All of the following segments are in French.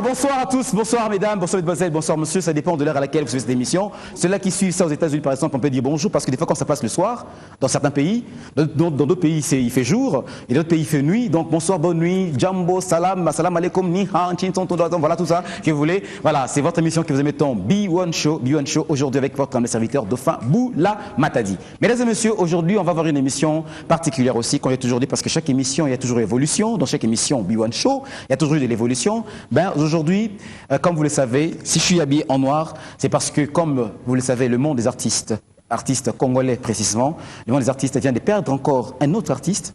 Bonsoir à tous, bonsoir mesdames, bonsoir mesdemoiselles, bonsoir monsieur, ça dépend de l'heure à laquelle vous suivez cette émission. Ceux-là qui suivent ça aux États-Unis par exemple, on peut dire bonjour parce que des fois quand ça passe le soir, dans certains pays, dans d'autres pays il fait jour, et dans d'autres pays il fait nuit, donc bonsoir, bonne nuit, jambo, salam, assalamu alaikum, ni han, chin, ton, voilà tout ça que vous voulez. Voilà, c'est votre émission que vous aimez tant, B1 Show, aujourd'hui avec votre humble serviteur Dauphin Boula Matadi. Mesdames et messieurs, aujourd'hui on va avoir une émission particulière aussi, qu'on a toujours dit parce que chaque émission il y a toujours évolution, dans chaque émission B1 Show, il y a toujours eu de l'évolution. Ben, aujourd'hui, comme vous le savez, si je suis habillé en noir, c'est parce que, comme vous le savez, le monde des artistes congolais précisément, le monde des artistes vient de perdre encore un autre artiste.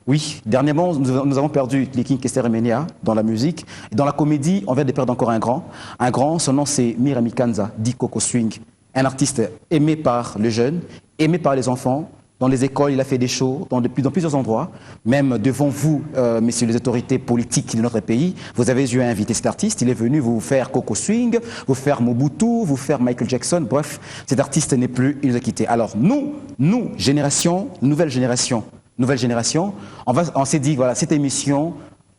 Oui, dernièrement, nous avons perdu King Kester Emenia dans la musique. Et dans la comédie, on vient de perdre encore un grand, son nom c'est Mirami Kanza, dit Coco Swing. Un artiste aimé par les jeunes, aimé par les enfants. Dans les écoles, il a fait des shows dans plusieurs endroits. Même devant vous, messieurs les autorités politiques de notre pays, vous avez eu à inviter cet artiste. Il est venu vous faire Coco Swing, vous faire Mobutu, vous faire Michael Jackson. Bref, cet artiste n'est plus, il nous a quittés. Alors nous, nouvelle génération, on s'est dit, voilà, cette émission,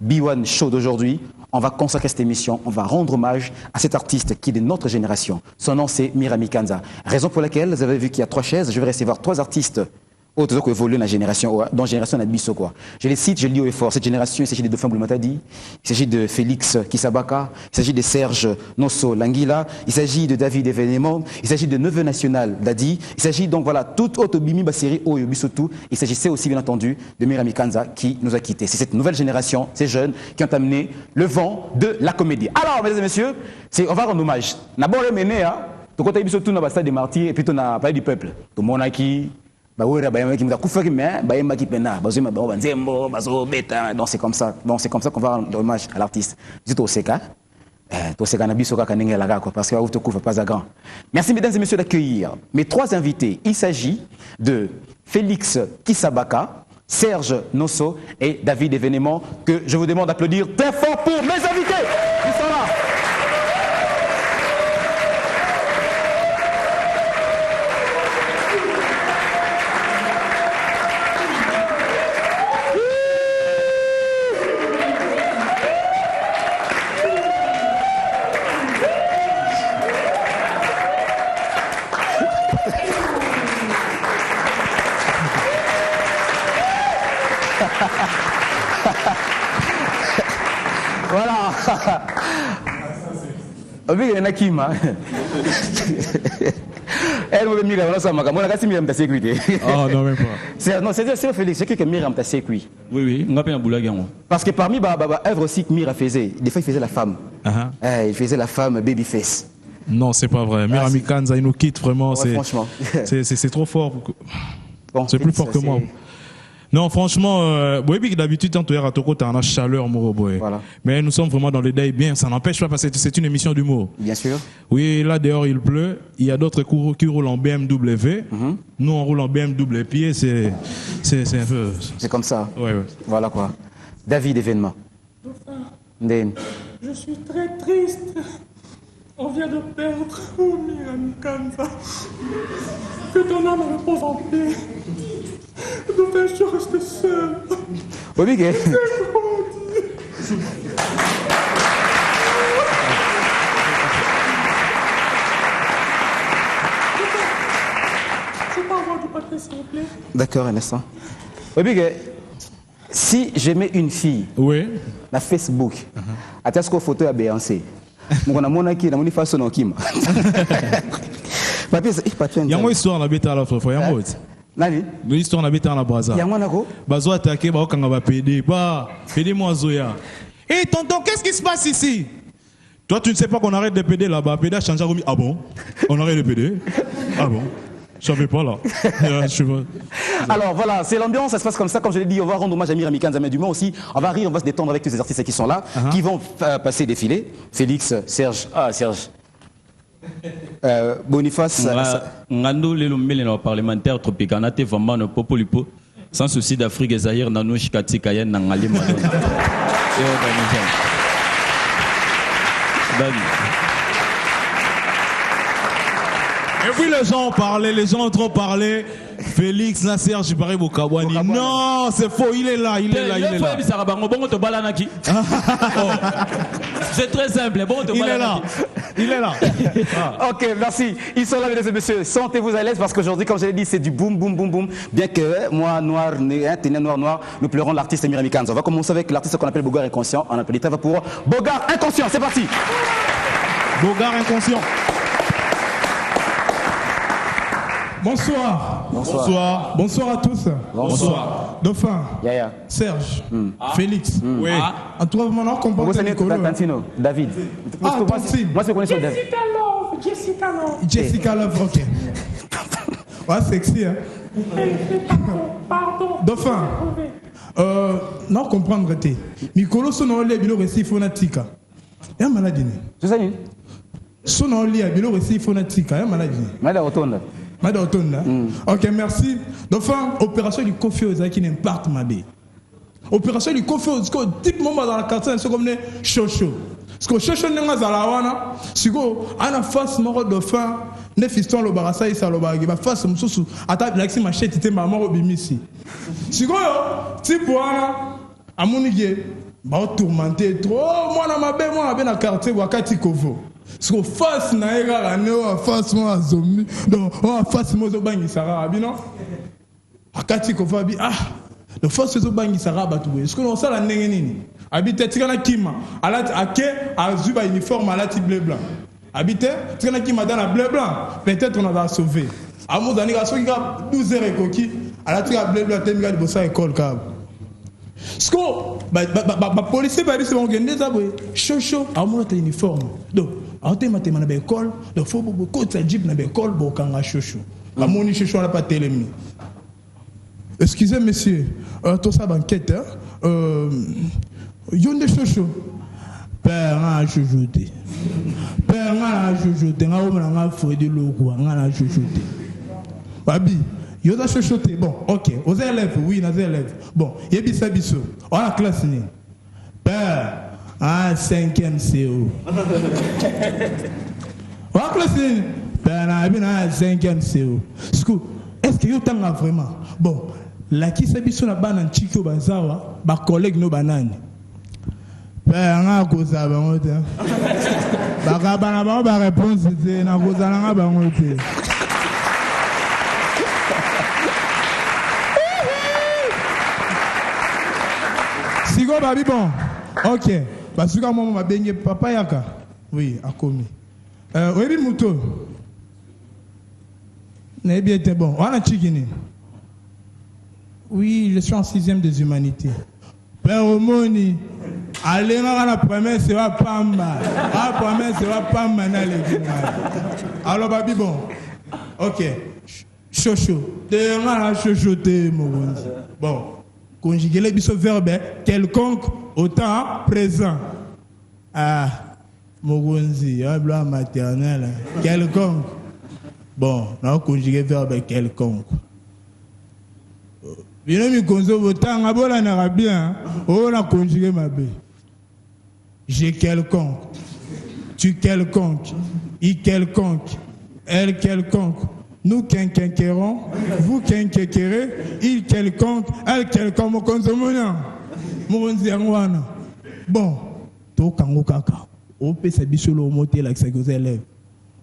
B1 Show d'aujourd'hui, on va consacrer cette émission, on va rendre hommage à cet artiste qui est de notre génération. Son nom c'est Mirami Kanza. Raison pour laquelle, vous avez vu qu'il y a 3 chaises, je vais recevoir 3 artistes autres qui évoluent dans la génération, dans la génération d'Abisso quoi. Je les cite, je le dis haut et fort. Cette génération, il s'agit de Dauphin Boula Matadi, il s'agit de Félix Kisabaka, il s'agit de Serge Nosso Langila, il s'agit de David Evenement, il s'agit de Neveu National Dadi, il s'agit donc voilà, toute autre Bimi Basseri Oyo Bissotou, il s'agissait aussi bien entendu de Mirami Kanza qui nous a quittés. C'est cette nouvelle génération, ces jeunes qui ont amené le vent de la comédie. Alors, mesdames et messieurs, on va rendre hommage. D'abord, le mené, tout côté Bissotou, on a stade des martyrs et puis on a parlé du peuple. Tout le monde a qui. Donc c'est comme ça qu'on va rendre hommage à l'artiste. Merci mesdames et messieurs d'accueillir mes 3 invités. Il s'agit de Félix Kisabaka, Serge Nosso et David Evenement que je vous demande d'applaudir très fort pour mes invités. Ils sont là. Voilà. Il y en a qui m'a. Elle m'a mis la sécurité. Oh non, même pas. Non, c'est Félix, c'est que Myriam t'a sécuit. Oui, on a bien un boulot. Parce que parmi les œuvres aussi que Myriam faisait, des fois il faisait la femme. Il faisait la femme babyface. Non, c'est pas vrai. Mirami Kanza, il nous quitte vraiment. Ouais, franchement. C'est trop fort. Bon, c'est plus fort que moi. Non, franchement, d'habitude, quand tu es à Toko, tu as une chaleur, voilà. Mais nous sommes vraiment dans le day bien. Ça n'empêche pas parce que c'est une émission d'humour. Bien sûr. Oui, là dehors il pleut. Il y a d'autres qui roulent en BMW. Nous, on roule en BMW pied. C'est un peu. C'est comme ça. Ouais. Voilà quoi. David Événement. Je suis très triste. On vient de perdre Mirami Kanza. Que ton âme repose en paix. Dauphin, je reste seul. Oui, Miguel. Je peux avoir du papier, s'il vous plaît. D'accord, un instant. Oui, Miguel. Si j'aimais une fille, oui, na Facebook, à tes photo à Béancé, mon amona qui na mon façon en kim. Papier, il y a une histoire la bête à la fois. Il y a Nani? L'histoire n'a pas en Braza. Bazo attaqué, bah on va PD, bah PD moi Zoya. Hé tonton, qu'est-ce qui se passe ici? Toi tu ne sais pas qu'on arrête de PD là-bas, PD a changé. Ah bon? On arrête de PD? Ah bon? Je savais pas là. Alors voilà, c'est l'ambiance, ça se passe comme ça. Comme je l'ai dit, on va rendre hommage à Mirami Kanza, mais du moins aussi, on va rire, on va se détendre avec tous ces artistes qui sont là, qui vont passer défiler. Félix, Serge, Serge. Boniface. Ngando lelo mbele na parlementaire tropicana te vraiment no popolipo sans souci d'Afrique et Zaïre nano shikati kayen na ngali madon. Et puis les gens ont parlé, les gens ont trop parlé. Félix Nasser, je parie Bokabwani. Non, c'est faux, il est là, il est là, il est là. C'est très simple. Bon, il est là. Il est là. Ah. Ok, merci. Ils sont là, mesdames et messieurs. Sentez-vous à l'aise parce qu'aujourd'hui, comme je l'ai dit, c'est du boum, boum, boum, boum. Bien que moi, noir, ténèbres, noir, noir, nous pleurons l'artiste Myriam Kanzo. On va commencer avec l'artiste qu'on appelle Bogar Inconscient. On appelle les pour Bogar Inconscient. C'est parti. Bogar Inconscient. Bonsoir. Bonsoir. Bonsoir à tous. Bonsoir. Dauphin. Yaya. Serge. Félix. Oui. En tout cas, maintenant, on comprend David. Ah, moi, je connais sur David. Jessica Love. Jessica Love, ok. Ouais, sexy, hein. Pardon. Dauphin. Non, comprendre, t'es. Mikolo, son nom, les bilos récits phonatika. Il y a maladie. C'est ça, son nom, les bilos récits phonatika. Il y a maladie. Ok, merci. Dauphin, opération du Kofi Ozaki n'impacte ma bé. Opération du Kofi Ozaki, type moment dans la quartier, c'est comme les chocho. Parce que chocho n'est pas à la wana. Si go, à la face, mort Dauphin, ne fiston le barassa et ça le baragi. Ma face, moussou, attaque l'axi machette, était maman au bimisi. Si go, type wana, à mon igué, bah tourmenté trop. Moi, na ma bé, moi, à la quartier, wakati kovo. Parce que face na ega la neo face moi zombie donc on face moi zo bangi sara abino akati ko fabi le face zo bangi sara batu est-ce que on ça la ndenge nini habite tika kima ala ake azuba uniforme ala ti bleu blanc habite tika kima dans la bleu blanc peut-être on va sauver amu dani ga soki ga 12 heures koki ala tika bleu blanc temika de bossa école kab sko ba policier ba dit on gende ça boy chaud amu ta uniforme donc en matin à l'école, il faut beaucoup de jeep à l'école pour qu'on a chouchou. La moni chouchou n'a pas télémi. Excusez monsieur, tout ça banquette. Yon de chouchou. Père a chouchouté. Père a chouchouté. On a fait de l'eau. On a chouchouté. Babi, yon a chouchouté. Bon, ok. Aux élèves, oui, aux élèves. Bon, il y a des on a classe. Père. 5e CO. Est-ce que vous avez vraiment? Bon, la qui s'habille sur la banane Chico Bazawa, ma collègue no banane. Ben, on a causé à banane. Ba réponse c'était na causé à banane. Sigo babi bon. Ok. Parce que moi, je suis papa yaka. Oui, à commis. Oui, Mouto. N'est bien été bon. On a chigini. Oui, je suis en 6e des humanités. Père Omoni. Allez, la première, c'est pas Pamba. La première, c'est pas Pamba. Alors, babi, bon. Ok. Chocho. T'es un chochoté, mon bon. Conjuguer les bisous verbes quelconque autant présent. Ah, Mogonzi, un blanc maternel, quelconque. Bon, non, conjuguer verbe quelconque. Bien, mi conso autant, à bon, on a bien, on a conjugué ma bé. J'ai quelconque, tu quelconque, il quelconque, elle quelconque. Nous quinquerons, vous quinquerez, il quelconque, elle quelconque, mon consommant. Mon zéroana. Bon, to kango kaka. On peut s'habiller au motel avec ses élèves.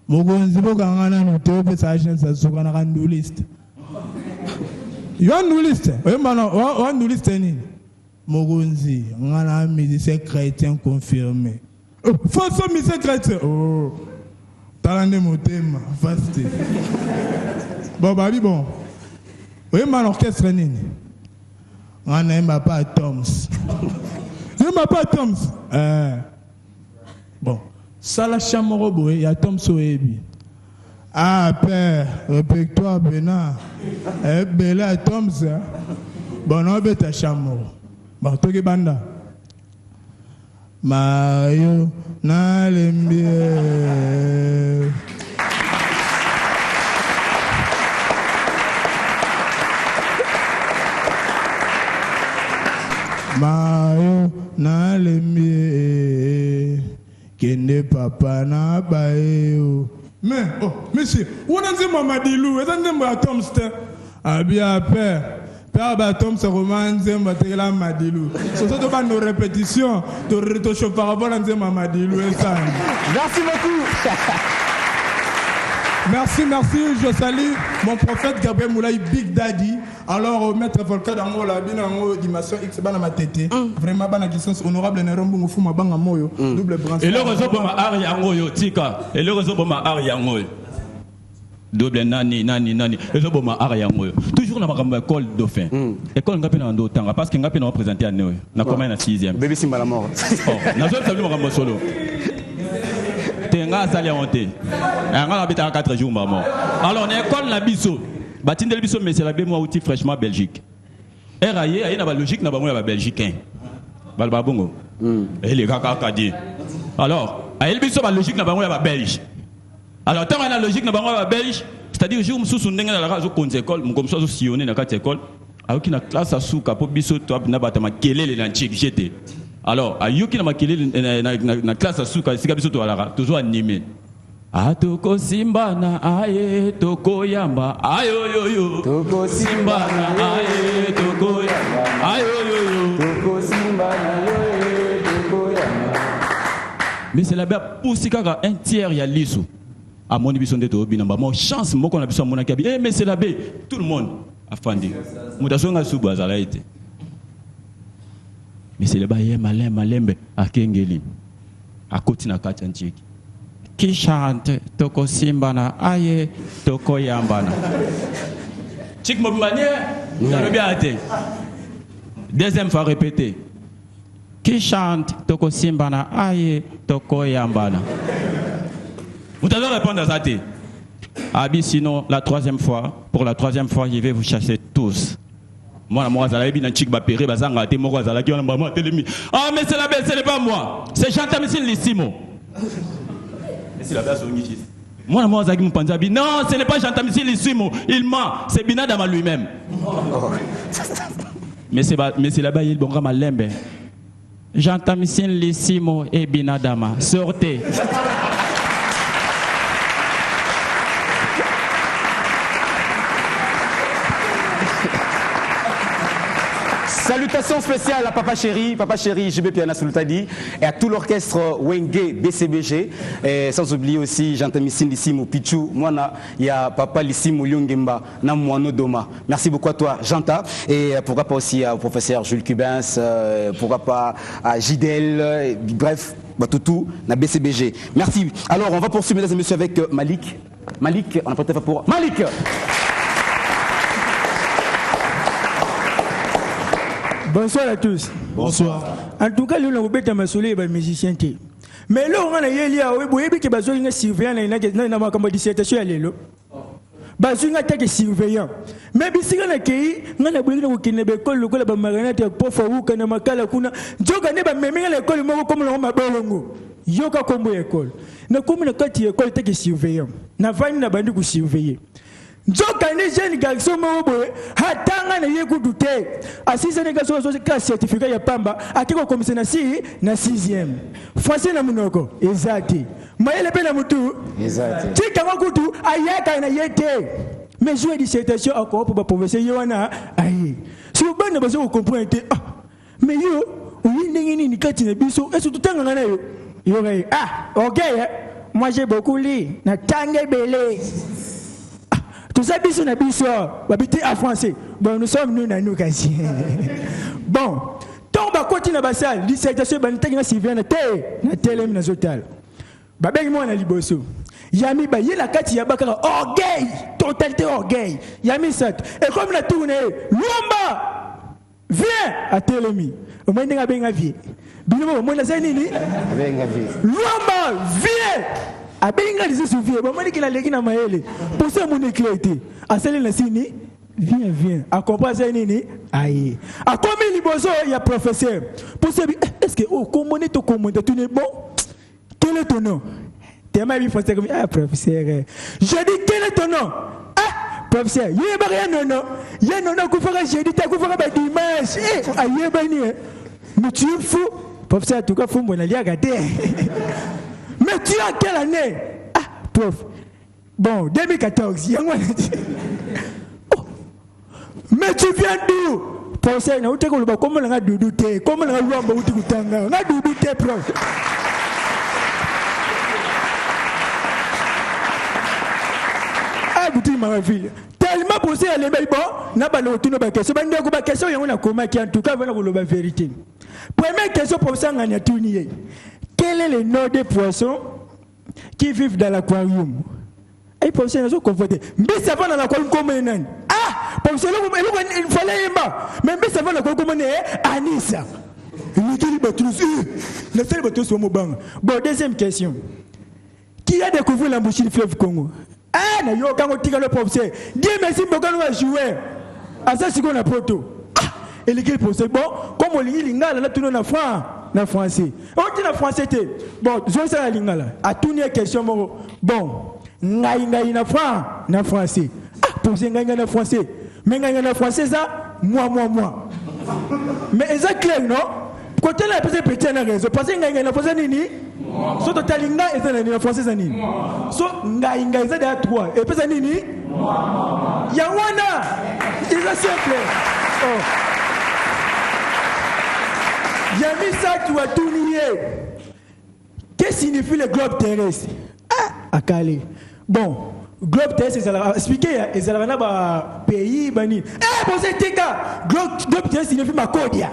Mon consommant, on peut s'agir sur un nous liste. Il y a une liste. On a une liste. Mon gonzi, on a un musicien chrétien confirmé. Façon musicien chrétien. Oh. Talande mon thème, vaste. Bon, babi, bon. Oui, mais l'orchestre, on n'aime pas Toms. Je n'aime pas Toms. Bon, ça la chambre, il y a Toms au Ebi. Ah, père, répète-toi, Bena. Bela Toms. Bon, on va ta chambre. Bon, toi, banda. Mario, n'alembe. Mario, n'alembe. Kende papa na bae. Mais, oh, monsieur, on a dit Mamadilou, et on a dit Tomster. Ah bien, père. Père Batom, c'est roman, Nzemba, Tegela, Madilou. Ce sont nos répétitions, de chauffe par rapport à Nzemba, Madilou et ça. Merci beaucoup. Merci. Je salue mon prophète Gabriel Moulaye, Big Daddy. Alors, maître Volca d'Ango, la binango, dimension X, bana ma tête. Vraiment, bana distance honorable, Nerombo, Fuma, banga moyo, double branche. Et le réseau pour ma ariango, yo, tika. Et le réseau pour ma ariango. Double nani. Et le pour ma ariango. Toujours dans ma école dauphin. École n'a pas dans temps, parce qu'il n'a pas représenté à nous. N'a pas même à 6e. Bébé Simba la mort. N'a pas salué ma solo. Tenga sali honte. Anga habita 4 jours maman. Alors l'école na biso. Batindel biso mais c'est la bé moi outil fraîchement Belgique. RAE ayi na ba logique na ba moi ba belgicain. Balba bongo. Et les kaka kadi. Alors, ayi biso ba logique na ba moi ba belge. Alors tant na logique na ba moi ba belge, c'est-à-dire jour mususu ndenge na la razo konze école, mon comme ça so sillonner na 4 école. Ayoki na classe asuka po biso to na batama kelele na nchik j'étais. Alors, ayoki na makele na classe asuka sika biso to alara toujours animé. Atoko simba na aye toko yamba ayo yo yo toko simba na aye toko yamba ayo yo yo toko simba na aye toko yamba. Mais c'est là-bas pour si kaka un tiers ya lisu. A mon biso ndeto binamba mo chance moko na biso mona kabi. Mais c'est là-bas tout le monde afandi. Mutasonga subu azala ite. Mais c'est le baye malembe à Kengeli, à côté na Kachanchiki. Qui chante Toko Simbana, aye Toko Yambana. Chik Mobimanie, ça veut bien été. Deuxième fois répété. Qui chante Toko Simbana, aye Toko Yambana. Vous devez répondre à ça. Abi, sinon, pour la troisième fois, je vais vous chasser tous. Moi, ah, mais c'est la belle, ce n'est pas moi. C'est Jean-Tamisile Lissimo. C'est la belle, moi, non, ce n'est pas Jean-Tamisile Lissimo. Il ment. C'est Binadama lui-même. Mais c'est la belle, il bon comme lembe. Jean-Tamisile Lissimo et Binadama. Sortez. Salutations spéciales à Papa Chéri, JB Piana Sultadi, et à tout l'orchestre Wenge BCBG, et sans oublier aussi Jean-Tamisile Lissimo Pichou, moi il y a Papa Lissimo Lyongemba, Namuano Doma. Merci beaucoup à toi, Janta, et pourquoi pas aussi au professeur Jules Cubens, pourquoi pas à Gidel, bref, Batoutou, na BCBG. Merci. Alors on va poursuivre, mesdames et messieurs, avec Malik. Malik, on a peut-être pour Malik. Bonsoir à tous. Bonsoir. En tout cas, nous avons été masolés par les musiciens. Mais là, on a eu un surveillant dans la dissertation. Un surveillant. Mais si on a accueilli, on a eu l'école, l'école de Maranate, pour faire un makala kuna. Joga neba même l'école, comme on m'a balongo. Yoga comme l'école. Na comme na kati école te surveillant. Na vani na bandu surveiller. Nzoka ni jeune garçon moboye hatanga na yeku dute asisa ne garçon so ka certificat ya pamba akiko komisa na 6e fasi na munoko exact mayele pe na mutu exact tika wakutu ayaka na yete mais jouer dissertation encore pour professeur yowana ayi si vous bana bazo comprendre ah mais yo uyinde nini kati na biso est tout tanga na yo yo OK moi j'ai beaucoup lu na tangue belé. Tout ça, bisous, na bisous, habiter en français. Bon, nous sommes nous, nous, quasi. Bon, tant que continue à salle, dissertation, banitag na Sylvain, na télé, na zotal. Babel, moi, na liboso. Yami, ba, yé la kati, yabakara, orgueil, totalité orgueil. Yami, sat. Et comme la tournée, Luamba, viens à télémi. Au moins, n'a pas vie. Binomo, moi, na zanini. Luamba, viens. Abenga les souviens, bon moi qui la légui na maele. Pour ça mon éclaté. A celle la sini, viens. A comprendre ça nini? Aïe. A combien liboso il y a professeur. Pour ça est-ce que comment est ton commande tu n'es bon? Quel est ton nom? T'es mal français comme professeur. Je dis quel est ton nom? Ah professeur, il y a rien non. Il y a non qu'on fera jeudi, tu fera ba dimanche. Aïe bani. Mais tu es fou. Professeur en tout cas fou mon ali regarder. Mais tu as quelle année? Ah, prof. Bon, 2014. Oh. Mais Mais tu viens d'où? Pensez, non, tu es comment on a douté, comment on a eu un bon outil on a douté, prof. Ah, vous ma ville. Tellement pensé à l'émeil, bon, n'a pas le tour de question. Mais il y a une question, il y a un commun qui en tout cas va la vérité. Première question pour ça, on a tourné. Quel est le nom des poissons qui vivent dans l'aquarium? Et pour ça, ils sont confortés. Mais ça va dans l'aquarium comme un. Ah, pour ça, il fallait un bas. Mais ça va dans l'aquarium comme un Anissa. Bon, deuxième question. Qui a découvert la bouche du fleuve Congo? Ah, il y a un petit professeur. Dis merci beaucoup à jouer. À ça, c'est qu'on a proto. Et les gars, c'est bon. Comme on lit l'ingala, là, tout le monde a français. On dit la français. Bon, je sais la lingala. À toutes les questions, bon. Ngaï na français. Ah, pour ça, ngaï na français. Mais ngaï na français, ça, moi. Mais c'est clair, non? Côté là, peut-être petit na raison. Parce que ngaï na français, nini? So totalinga eza na français za nini? So ngaï eza de 3. Et puis ça nini? Ya wana. C'est simple. Oh. Yami ça tu as tout nié. Qu'est-ce que signifie le globe terrestre? Ah, Akali. Bon, globe terrestre, ça va expliquer, ça va na pays bani. Eh, bon c'est tika. Globe terrestre signifie Makodia.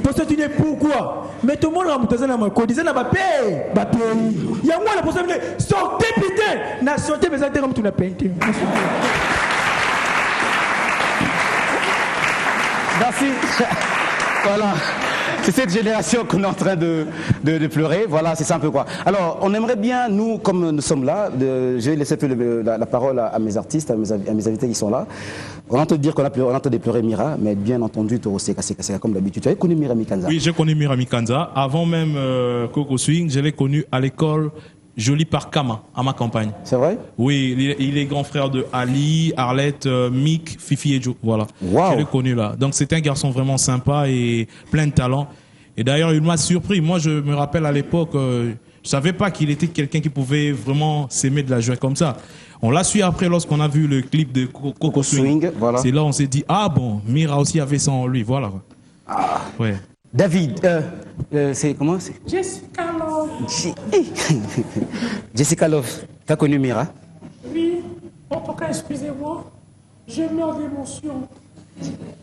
Pour ça tu dis pourquoi? Mais tout le monde a monté dans Makodia, ça n'a pas payé, pays. Il y a moi la possibilité sortez putain, na sortez mais ça comme tu n'as payé. Merci. Voilà. C'est cette génération qu'on est en train de pleurer. Voilà, c'est ça un peu quoi. Alors, on aimerait bien, nous, comme nous sommes là, je vais laisser un peu la parole à mes artistes, à mes invités qui sont là. On entend dire qu'on a entendu pleurer Mira, mais bien entendu, Toro Seka, comme d'habitude. Tu avais connu Mira Mikanza? Oui, j'ai connu Mira Mikanza. Avant même Coco Swing, je l'ai connu à l'école Jolie par Kama, à ma campagne. C'est vrai? Oui, il est grand frère de Ali, Arlette, Mick, Fifi et Joe. Voilà. Wow. Je l'ai connu là. Donc c'était un garçon vraiment sympa et plein de talent. Et d'ailleurs, il m'a surpris. Moi, je me rappelle à l'époque, je savais pas qu'il était quelqu'un qui pouvait vraiment s'aimer de la joie comme ça. On l'a su après lorsqu'on a vu le clip de Coco Swing. Voilà. C'est là on s'est dit, ah bon, Mira aussi avait ça en lui. Voilà. Ah. Ouais. David, c'est comment? Jessica Love. Jessica Love, tu as connu Mira? Oui, en tout cas, excusez-moi, je meurs d'émotion.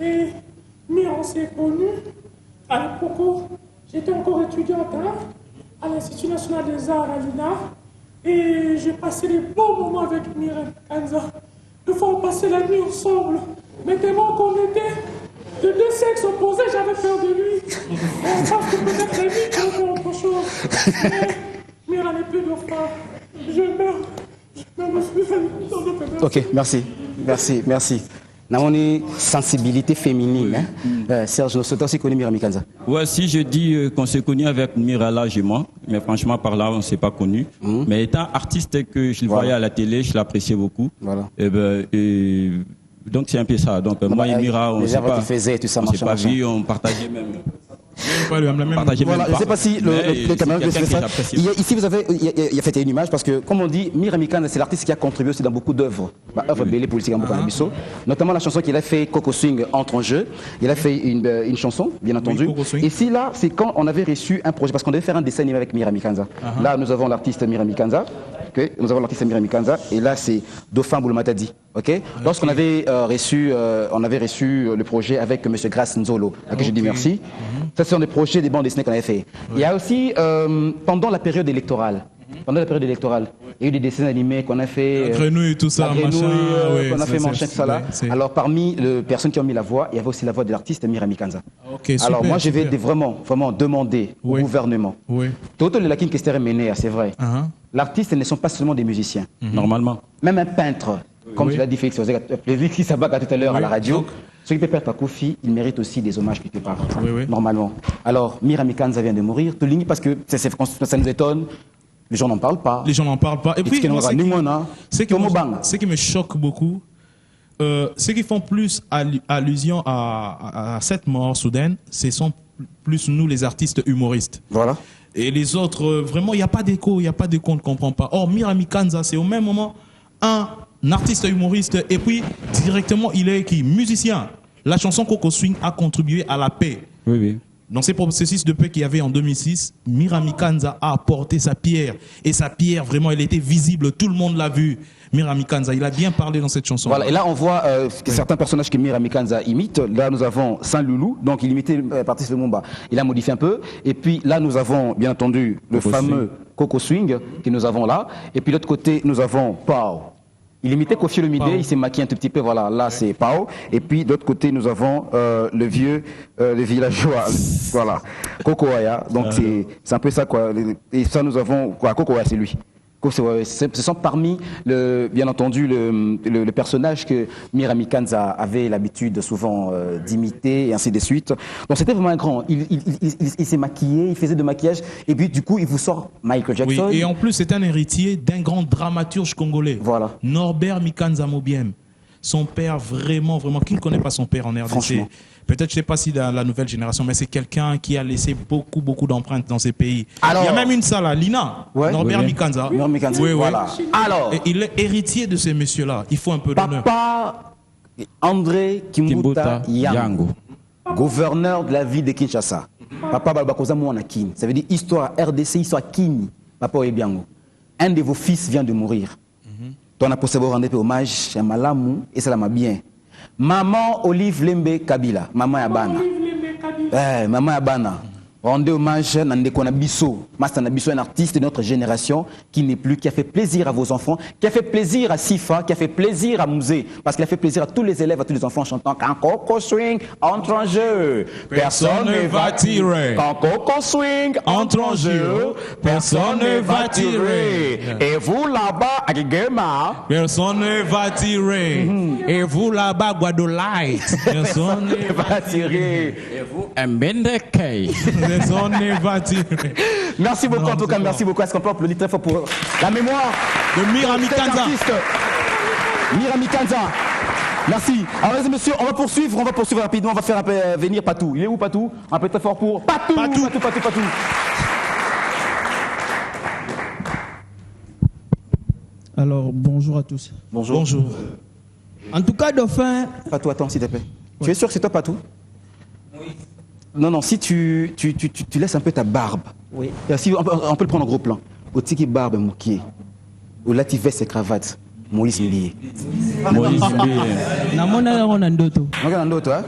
Et Mira, on s'est connus à l'époque, j'étais encore étudiante à l'Institut national des arts à l'INA. Et j'ai passé des bons moments avec Mira Mikanza. Deux fois, on passait la nuit ensemble. Mais tellement qu'on était de deux sexes opposés, j'avais peur de lui. Je pense que peut-être la vie pourrait faire autre chose. Mais Mira n'est plus de femme. Je meurs. Ok, merci. Nous une sensibilité féminine. Serge, nous aussi connu Mira Mikanza. Ouais, si je dis qu'on s'est connu avec Mira largement, mais franchement par là on ne s'est pas connu. Mais étant artiste que je le voyais à la télé, je l'appréciais beaucoup. Voilà. Donc c'est un peu ça. Donc moi et Mira, on ne s'est pas vu, on partageait même. Voilà, je ne sais pas si le caméra fait ça. Ici, il y a fait une image parce que, comme on dit, Mira Mikanza, c'est l'artiste qui a contribué aussi dans beaucoup d'œuvres. Œuvres belles politiques en Bokanabiso. Notamment la chanson qu'il a fait, Coco Swing, entre en jeu. Il a fait une chanson, bien entendu. Et ici, là, c'est quand on avait reçu un projet, parce qu'on devait faire un dessin animé avec Mira Mikanza. Là, nous avons l'artiste Mira Mikanza. Et là, c'est Dauphin Bouloumatadi. Lorsqu'on avait reçu le projet avec M. Grace Nzolo, à qui je dis merci. Ça, ce sont des projets, des bandes dessinées qu'on avait fait. Il y a aussi, pendant la période électorale, il y a eu des dessins animés qu'on a fait. La grenouille et tout ça, qu'on a fait machin, tout ça là. Alors, parmi les personnes qui ont mis la voix, il y avait aussi la voix de l'artiste Mira Mikanza. Alors, moi, je vais vraiment demander au gouvernement. Tout le lakin qui s'est mené, c'est vrai. L'artiste ne sont pas seulement des musiciens, normalement. Même un peintre, comme tu l'as dit, Félix qui s'abat tout à l'heure à la radio. Ceux qui peuvent perdre Kofi, il mérite aussi des hommages quelque part, normalement. Alors, Mira Mikanza vient de mourir, parce que ça nous étonne. Les gens n'en parlent pas. Et puis, ce qui me choque beaucoup, ceux qui font plus allusion à cette mort soudaine, ce sont plus nous, les artistes humoristes. Voilà. Et les autres, vraiment, il n'y a pas d'écho, on ne comprend pas. Or, Mira Mikanza, c'est au même moment un artiste humoriste et puis directement il est qui musicien. La chanson Coco Swing a contribué à la paix. Oui, oui. Dans ces processus de paix qu'il y avait en 2006, Mirami Kanza a apporté sa pierre. Et sa pierre, vraiment, elle était visible. Tout le monde l'a vu. Mirami Kanza, il a bien parlé dans cette chanson. Voilà, et là on voit certains personnages que Mirami Kanza imite. Là nous avons Saint-Loulou, donc il imitait Patrice Lumumba. Il a modifié un peu. Et puis là nous avons bien entendu le fameux Coco Swing que nous avons là. Et puis de l'autre côté nous avons Pao. Il imitait Koffi Olomide, il s'est maquillé un tout petit peu, voilà, là c'est Pao. Et puis de l'autre côté nous avons le villageois, voilà, Coco Aya. Donc c'est un peu ça quoi. Et ça nous avons, quoi, Coco Aya c'est lui. Ce sont parmi, bien entendu, le personnage que Mirami Kanza avait l'habitude souvent d'imiter et ainsi de suite. Donc c'était vraiment un grand. Il s'est maquillé, il faisait de maquillage et puis du coup il vous sort Michael Jackson. Oui, et en plus c'est un héritier d'un grand dramaturge congolais. Voilà. Norbert Mikanza Mobiem. Son père, vraiment, qui ne connaît pas son père en RDC? Franchement. Peut-être, je ne sais pas si dans la nouvelle génération, mais c'est quelqu'un qui a laissé beaucoup d'empreintes dans ces pays. Alors, il y a même une salle à Lina, Norbert Mikanza. Norbert Mikanza, oui, voilà. Alors, et il est héritier de ces messieurs-là. Il faut un peu d'honneur. Papa André Kimbuta Yango, gouverneur de la ville de Kinshasa. Papa Balbakoza Mouanakin. Ça veut dire histoire RDC, histoire Kini. Papa Oebiango. Un de vos fils vient de mourir. On a possible de rendre hommage à Malamou et ça m'a bien. Maman Olive Lembe Kabila, maman Yabana. Maman Yabana. Rendez hommage à Ndekona Bisso. Master Nabisso, un artiste de notre génération qui n'est plus, qui a fait plaisir à vos enfants, qui a fait plaisir à Sifa, qui a fait plaisir à Mouzé, parce qu'il a fait plaisir à tous les élèves, à tous les enfants en chantant quand Coco Swing entre en jeu, personne ne va tirer. Quand Coco Swing entre en jeu, personne ne va tirer. Et vous là-bas, à Gigema, personne ne va tirer. Et vous là-bas, Guadolite, personne ne va tirer. Et vous, Mbendekei. Personne ne va tirer. Merci beaucoup, en tout cas, merci beaucoup. Est-ce qu'on peut applaudir très fort pour la mémoire de Mirami Kanza. Mirami Kanza. Merci. Alors, les messieurs, on va poursuivre rapidement. On va faire venir Patou. Il est où, Patou? Un peu très fort pour Patou. Patou. Alors, bonjour à tous. Bonjour. En tout cas, Dauphin... Patou, attends, s'il te plaît. Tu es sûr que c'est toi, Patou? Oui. Non, si tu laisses un peu ta barbe. Oui. Si, on peut le prendre en gros plan. Au tiki barbe moukier. Au lati veste et cravate. Moïse Mlié. Moïse Mlié. On a ndoto. Hein?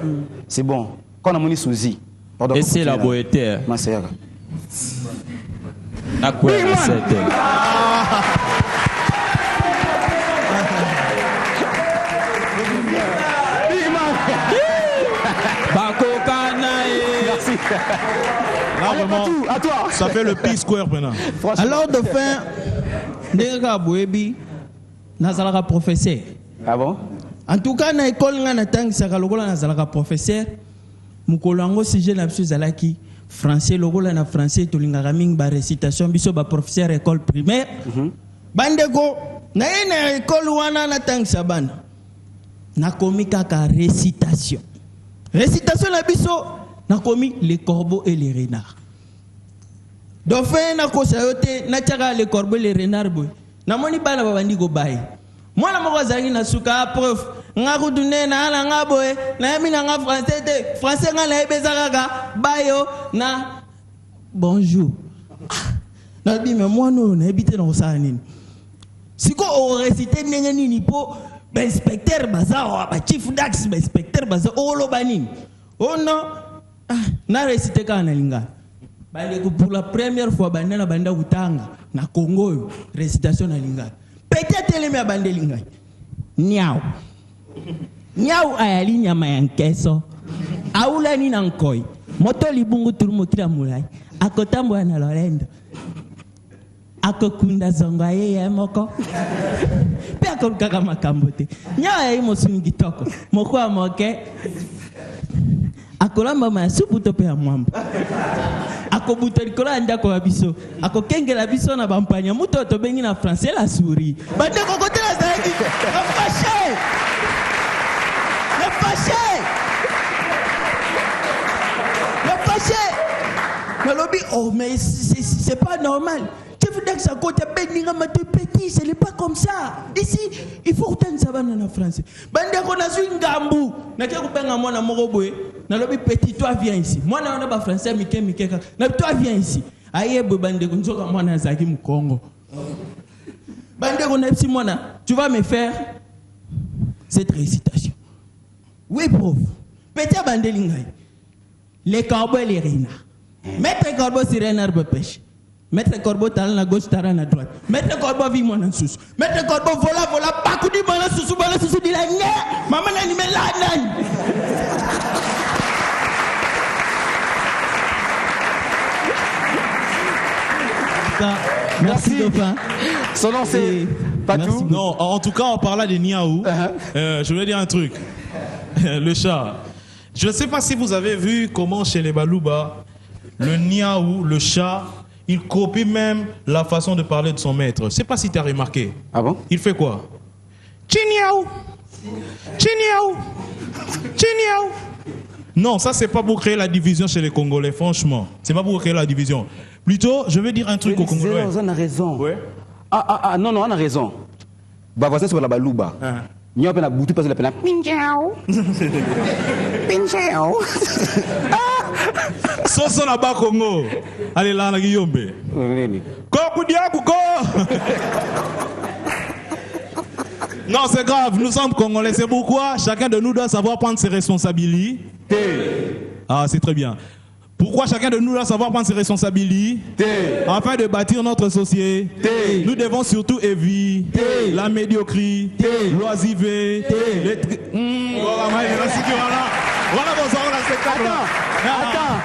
C'est bon. Quand on a moni souzi. Et c'est la boété. Ma sœur. À quoi c'était? Là, vraiment, à toi. Ça fait le P-Square maintenant. Alors, Dauphin, Ndeka Boebi, Nazalaka professeur. Ah bon? En tout cas, dans l'école, on a tant que Nazalaka professeur. Moukolango, si j'ai l'absolu Zalaki, français, logo na français, Tolinga Ming, ba récitation, biso ba professeur école primaire. Bandeko, na école wana na tant que Sabana. Na komi kaka récitation. Récitation na biso. Na komi les corbeaux et les renards. Dauphin na kosayote na tchaka les corbeaux et les renards boy. Na moni bana babandi go baye. Moi la moko zangi na suka prof. Nga kudune na ala nga boy. Na yami na nga français te. Français nga la ebeza kaka bayo na bonjour. Na bi mais moi non na habité na osana nini. Siko o réciter ndenge nini po ba inspecteur bazar ba chief d'axe ba inspecteur bazar o lo banini. Oh non. Na récité quand nalinga. Pour la première fois banda na banda utanga na Congo récitation nalinga. Peut-être les bande linga. Niao. Niao ayali nyama ya nkeso. Aula ni nankoi. Moto libungu turumo kila mulai. Akotambo na Lorendo. Akokunda zonga yeye moko. Pe akokaka makambo te. Niao ya imosungi kitoko. Moko amoke. Akolamba masupu tope ya mwamba. Akobuta likola ndako ya biso. Akokengela biso na bampanya muto to bengi na français la souris. Bande kokote la zaki. Le fâché. Le lobby oh mais c'est pas normal. Tu veux dire texte à côté, petit, ce n'est pas comme ça. Ici, il faut retenir ça en français. Bande qu'on a su une gambou. N'a qu'à couper un mois à Moroboué. N'a le petit, toi viens ici. Moi, on n'a pas français, Mickey. Toi viens ici. Aïe, bande qu'on a moi dans Zaki Congo. Bande qu'on a si moi, tu vas me faire cette récitation. Oui, prof. Petit bande lingay. Les corbeaux et les renards. Mettre corbeau sur un arbre pêche. Mettre corbeau talent à gauche, talent à droite. Mettre corbeau vit mon sous. Mettre corbeau vola, pas coup du bon sous, dit la nye. Maman n'a ni me la nagne. Merci dauphin. Son nom c'est Patou. Non, en tout cas, en parlant de Niaou, je voulais dire un truc. Le chat. Je ne sais pas si vous avez vu comment chez les Balouba, le Niaou, le chat, il copie même la façon de parler de son maître. Je ne sais pas si tu as remarqué. Ah bon? Il fait quoi? Tchiniaou. Tchiniaou. Tchiniaou. Non, ça c'est pas pour créer la division chez les Congolais, franchement. C'est pas pour créer la division. Plutôt, je veux dire un truc aux Congolais. On a raison. Ouais. Non, on a raison. Bah, voici sur la Balouba. Il y a un boutou parce que la peine. Pinchao. Pinchao. Soso na ba Congo. Allez là, na Guillaume. Koku diaku ko. Non, c'est grave, nous sommes Congolais. C'est pourquoi chacun de nous doit savoir prendre ses responsabilités. Ah, c'est très bien. Pourquoi chacun de nous doit savoir prendre ses responsabilités afin de bâtir notre société. Nous devons surtout éviter la médiocrité, l'oisiveté, voilà bonsoir, la spectacle. Attends.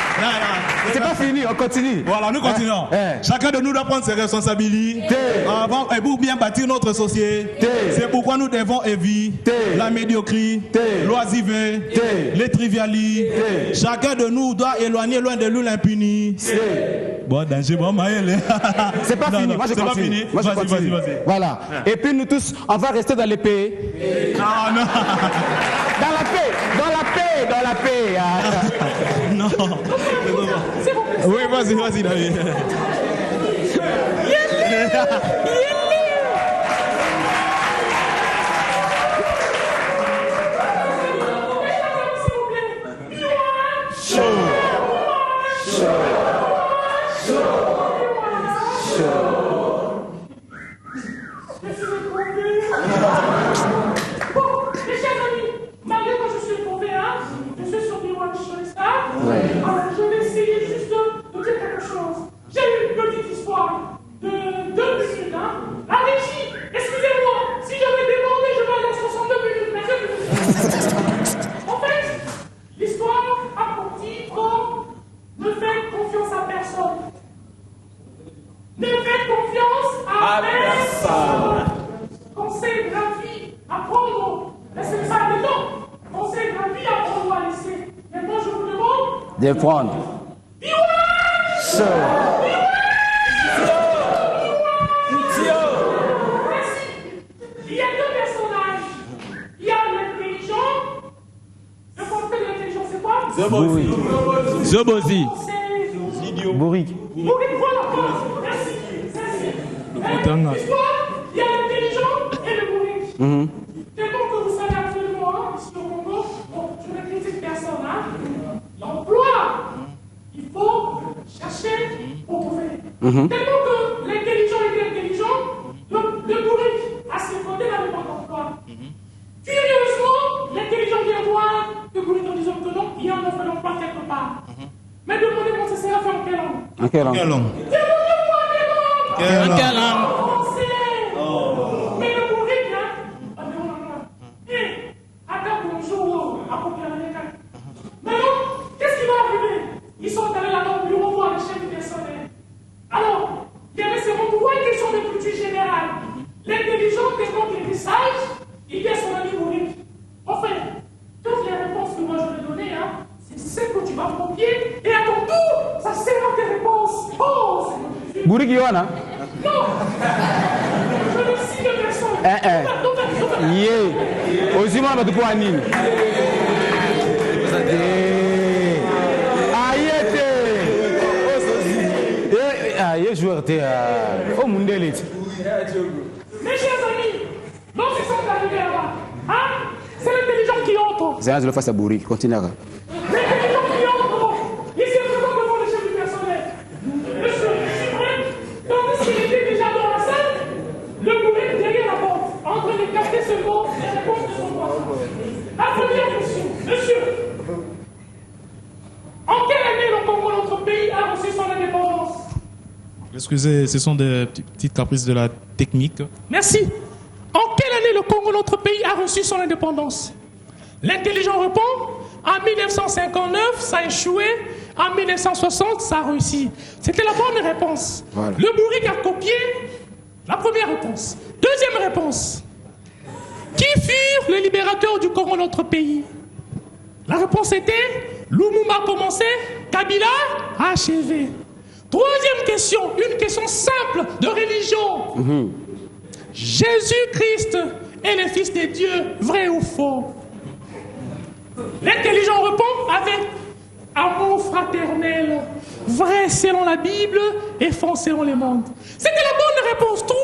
C'est pas fini, on continue. Voilà, nous continuons. Chacun de nous doit prendre ses responsabilités avant et pour bien bâtir notre société. C'est pourquoi nous devons éviter la médiocrité, l'oisiveté, les trivialités. Chacun de nous doit éloigner loin de nous l'impunité. Bon, danger, bon, Maël. C'est pas fini, moi je continue. Vas-y. Voilà. Et puis nous tous, on va rester dans les paix. Non. Dans la paix. Non. Oui, vas-y, David. Alors, je vais essayer juste de dire quelque chose. J'ai eu une petite histoire de 2 minutes. La régie, excusez-moi, si je vais déborder, je vais aller à 62 minutes. En fait, l'histoire a pour titre ne faites confiance à personne. Ne faites confiance à personne. Conseil de la vie à prendre, laissez ça dedans. Conseil de la vie à prendre ou à laisser. Maintenant, je vous demande de prendre. Il y a 2 personnages. Il y a l'intelligent. Le concept de l'intelligence, c'est quoi? Zobozi. Bourrique. Voilà. Merci. L'histoire, il y a l'intelligent et le bourrique. Tellement que vous savez absolument, ici au Congo, je ne critique personne, l'emploi, il faut chercher pour trouver. Tellement que l'intelligent est intelligent, le bourrique à ses côtés n'avait pas d'emploi. Curieusement, l'intelligent vient voir le bourrique en disant que non, il y a un offre d'emploi quelque part. Mais demandez-moi, ça sera fait en quelle langue? En quelle langue? Demandez-moi Quelle langue? Français. Mais le bourrique, bonjour, à maintenant, qu'est-ce qui va arriver? Ils sont allés là-bas au bureau voir le chef du personnel. Alors, il y avait ces trois questions de culture générale. L'intelligent démontre les messages, il y a son ami Monique. Enfin, toutes les réponses que moi je vais donner, c'est celles que tu vas copier, et à ton tour, ça sera tes réponses. Oh, c'est Bourrique Yoana? Non! Je ne cite personne. Yeah. Ozima va te pour Anine. il joue au monde de l'élite. Mes chers amis, donc ils sont arrivés là-bas. Hein? C'est l'intelligent qui entre. C'est un de face à Bouri, continue. L'intelligent qui entre. Il s'est présent devant le chef du personnel. Monsieur, je suis prêt. Tandis qu'il était déjà dans la salle, le bourré derrière la porte, en train de capter seulement les réponses de son voisin. La première question. Monsieur, en quelle année le Congo, notre pays, a reçu son indépendance? Excusez, ce sont des petites caprices de la technique. Merci. En quelle année le Congo, notre pays, a reçu son indépendance? L'intelligent répond, en 1959, ça a échoué. En 1960, ça a réussi. C'était la bonne réponse. Voilà. Le bourrique a copié la première réponse. Deuxième réponse. Qui furent les libérateurs du Congo, notre pays? La réponse était Lumumba a commencé, Kabila a achevé. Troisième question, une question simple de religion. Jésus-Christ est le Fils de Dieu, vrai ou faux? L'intelligent répond avec amour fraternel, vrai selon la Bible et faux selon les mondes. C'était la bonne réponse, 3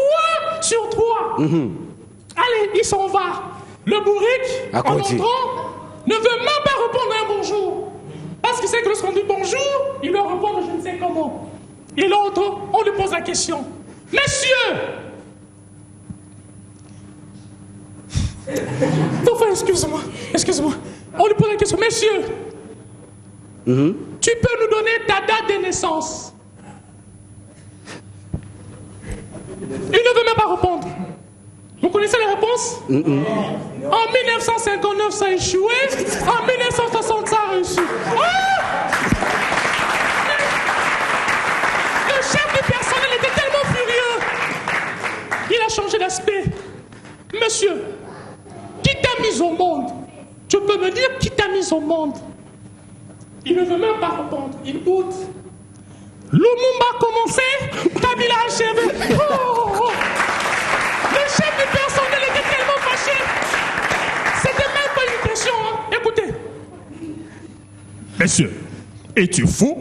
sur 3. Allez, il s'en va. Le bourrique, en entrant, ne veut même pas répondre à un bonjour. Parce qu'il sait que lorsqu'on dit bonjour, il doit répondre je ne sais comment. Et l'autre, on lui pose la question. Messieurs! Enfin, excuse-moi. On lui pose la question. Messieurs, tu peux nous donner ta date de naissance? Il ne veut même pas répondre. Vous connaissez la réponse? En 1959, ça a échoué. En 1960, ça a réussi. Le chef du personnel était tellement furieux. Il a changé d'aspect. Monsieur, qui t'a mis au monde? Tu peux me dire qui t'a mis au monde? Il ne veut même pas répondre. Il doute. Lumumba a commencé, Kabila a achevé. Le chef du personnel était tellement fâché. C'était même pas une question. Hein. Écoutez. Messieurs, es-tu fou?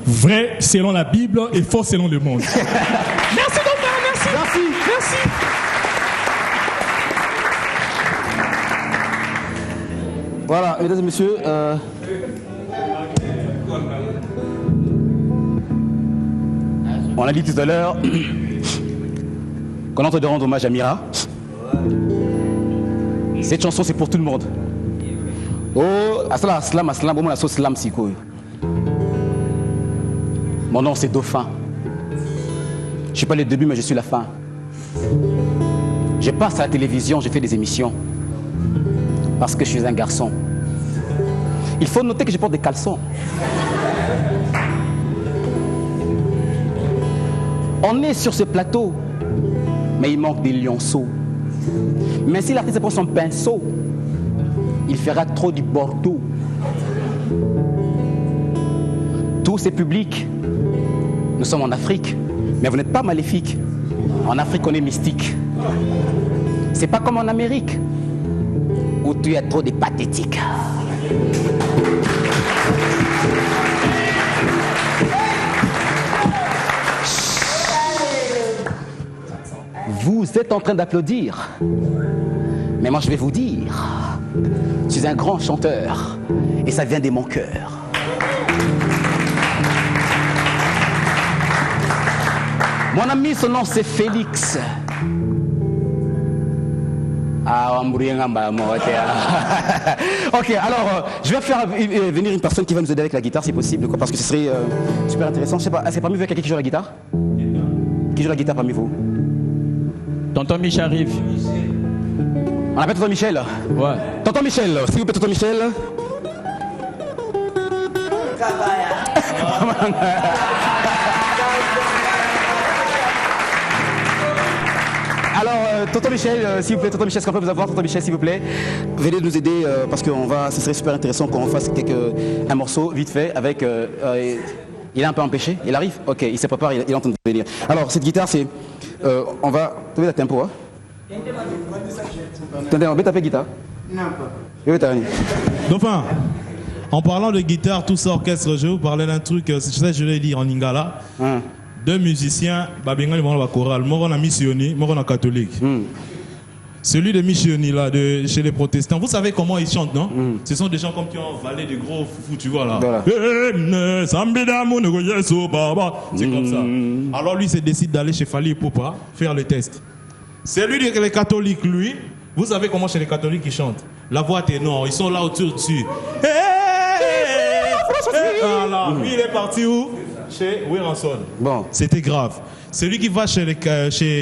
Vrai selon la Bible et faux selon le monde. Merci docteur, merci. Voilà, mesdames et messieurs. On a dit tout à l'heure qu'on est en train de rendre hommage à Mira. Cette chanson, c'est pour tout le monde. Oh, aslam, bon, la sauce slam, c'est quoi? Mon nom, c'est Dauphin. Je ne suis pas le début, mais je suis la fin. Je passe à la télévision, je fais des émissions. Parce que je suis un garçon. Il faut noter que je porte des caleçons. On est sur ce plateau, mais il manque des lionceaux. Mais si l'artiste prend son pinceau, il fera trop du Bordeaux. Tous ces publics, nous sommes en Afrique, mais vous n'êtes pas maléfiques. En Afrique, on est mystique. C'est pas comme en Amérique, où tu as trop de pathétiques. Vous êtes en train d'applaudir. Mais moi, je vais vous dire, je suis un grand chanteur. Et ça vient de mon cœur. Mon ami, son nom, c'est Félix. Ok, alors, je vais faire venir une personne qui va nous aider avec la guitare, si possible, parce que ce serait super intéressant. Je sais pas, est-ce que parmi vous, il y a quelqu'un qui joue la guitare? Qui joue la guitare parmi vous? Tonton Michel arrive. On appelle Tonton Michel? Ouais. Tonton Michel, s'il vous plaît, Tonton Michel. Alors, Tonton Michel, s'il vous plaît, Tonton Michel, est-ce qu'on peut vous avoir, Tonton Michel, s'il vous plaît? Venez nous aider parce que ce serait super intéressant qu'on fasse un morceau vite fait avec. Il est un peu empêché, il arrive? Ok, il se prépare, il est en train de venir. Alors, cette guitare, c'est. On va. Tu veux la tempo, hein? Attendez, on va taper guitare. Non, pas. Dauphin, En parlant de guitare, tout ça, orchestre, je vais vous parler d'un truc, je l'ai dit en Lingala. Deux musiciens, Babengali, Moro, choral, Moro, missionné, Moro, catholique. Celui de Michioni, là, chez les protestants, vous savez comment ils chantent, non? Ce sont des gens comme qui ont avalé des gros foufous, tu vois là. C'est comme ça. Alors lui, il se décide d'aller chez Fali Ipupa faire le test. C'est lui, les catholiques, lui. Vous savez comment chez les catholiques ils chantent? La voix ténor, ils sont là autour dessus. Voilà. Lui, il est parti où? Chez Wiranson. Bon. C'était grave. Celui qui va chez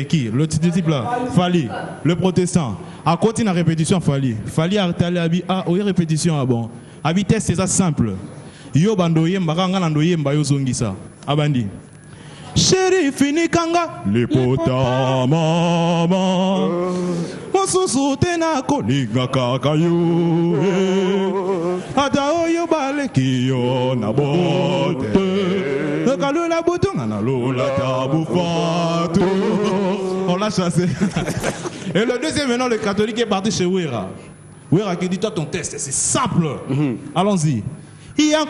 qui? Le type là, Fali, le protestant. À côté de la répétition, Fali a allé à ah, oui, répétition, ah bon. À vitesse, c'est ça simple. Yo bandoye mbaranga nandoye mbayo zongisa. Abandi. Chéri fini kanga le pota mama. Mosusu tena kolinga kakayo. Ata oyo baleki yo na bote. La bouton, on l'a chassé. Et le deuxième, maintenant, le catholique est parti chez Wera. Wera qui dit, toi, ton test, c'est simple. Allons-y. Il a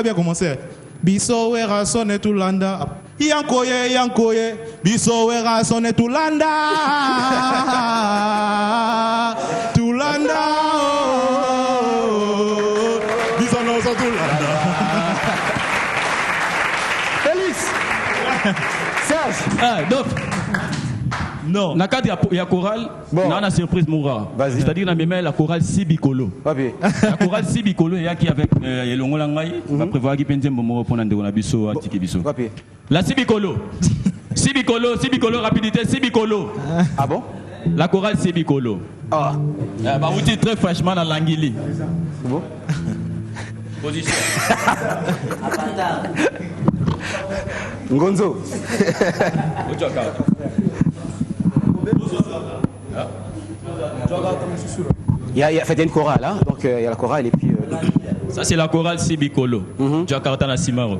bien commencé. Biso Wera sonne tout landa. Yankoye. Biso Wera sonne tout landa. Tout landa. Biso non son tout landa. Serge. Non. Na cadre il y a chorale, bon. Na surprise moura. C'est-à-dire na même la chorale Sibikolo. Papier. La chorale Sibikolo il y a qui avec Elongola Ngai va prévoir qui penze momo pour ndeko na biso atiki biso. Papier. La Sibikolo. Sibikolo rapidité Sibikolo. Ah bon? La chorale Sibikolo. Ah. Bah outil très fraîchement dans l'Angili. C'est bon? Position. Ngonzo. Il y a une chorale, hein? Donc il y a la chorale et puis. Ça c'est la chorale Sibikolo. Jakarta na Simaro.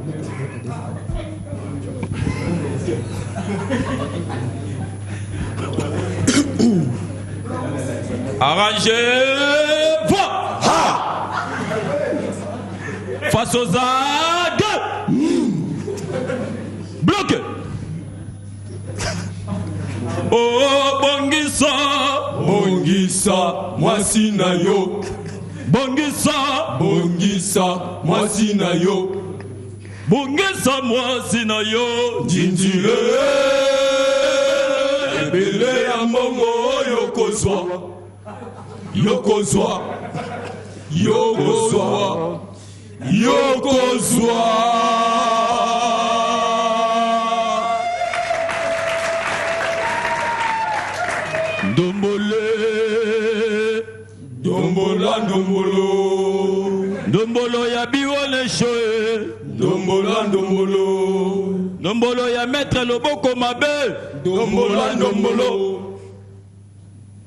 Arrangez, va! Face aux zagues! Bloqué! Oh, Bongisa, moi si na yo. Bongisa, moi si na yo. Bongisa, moi si na yo. Dindile, ebele ya mongo yokozwa. Dombolo ya biwole shoe. Dombolo ya maître loboko mabe. Dombolo.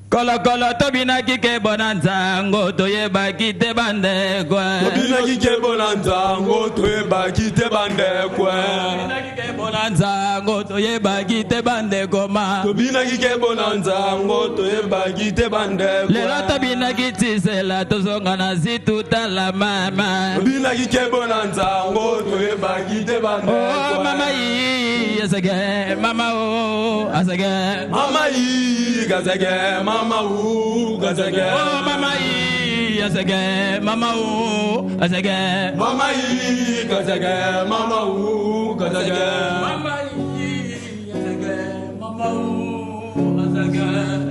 Kala tobina kike bonanza ngoto yeba kite bande kwa. Tobina kike bonanza ngoto yeba kite bande kwa. Tobina kike bonanza ngoto yeba kite bande koma. Tobina kike bonanza ngoto yeba kite bande kwa. Lelo tobina kitise la tozonga na zitu tala mama. Tobina kike bonanza ngoto yeba kite bande kwa. Oh mama yi asage mama o asage. Mama yi asage mama. Mama ou gazage, oh mama yi gazage, mama ou gazage, mama yi gazage, mama ou gazage, mama yi gazage, mama ou gazage,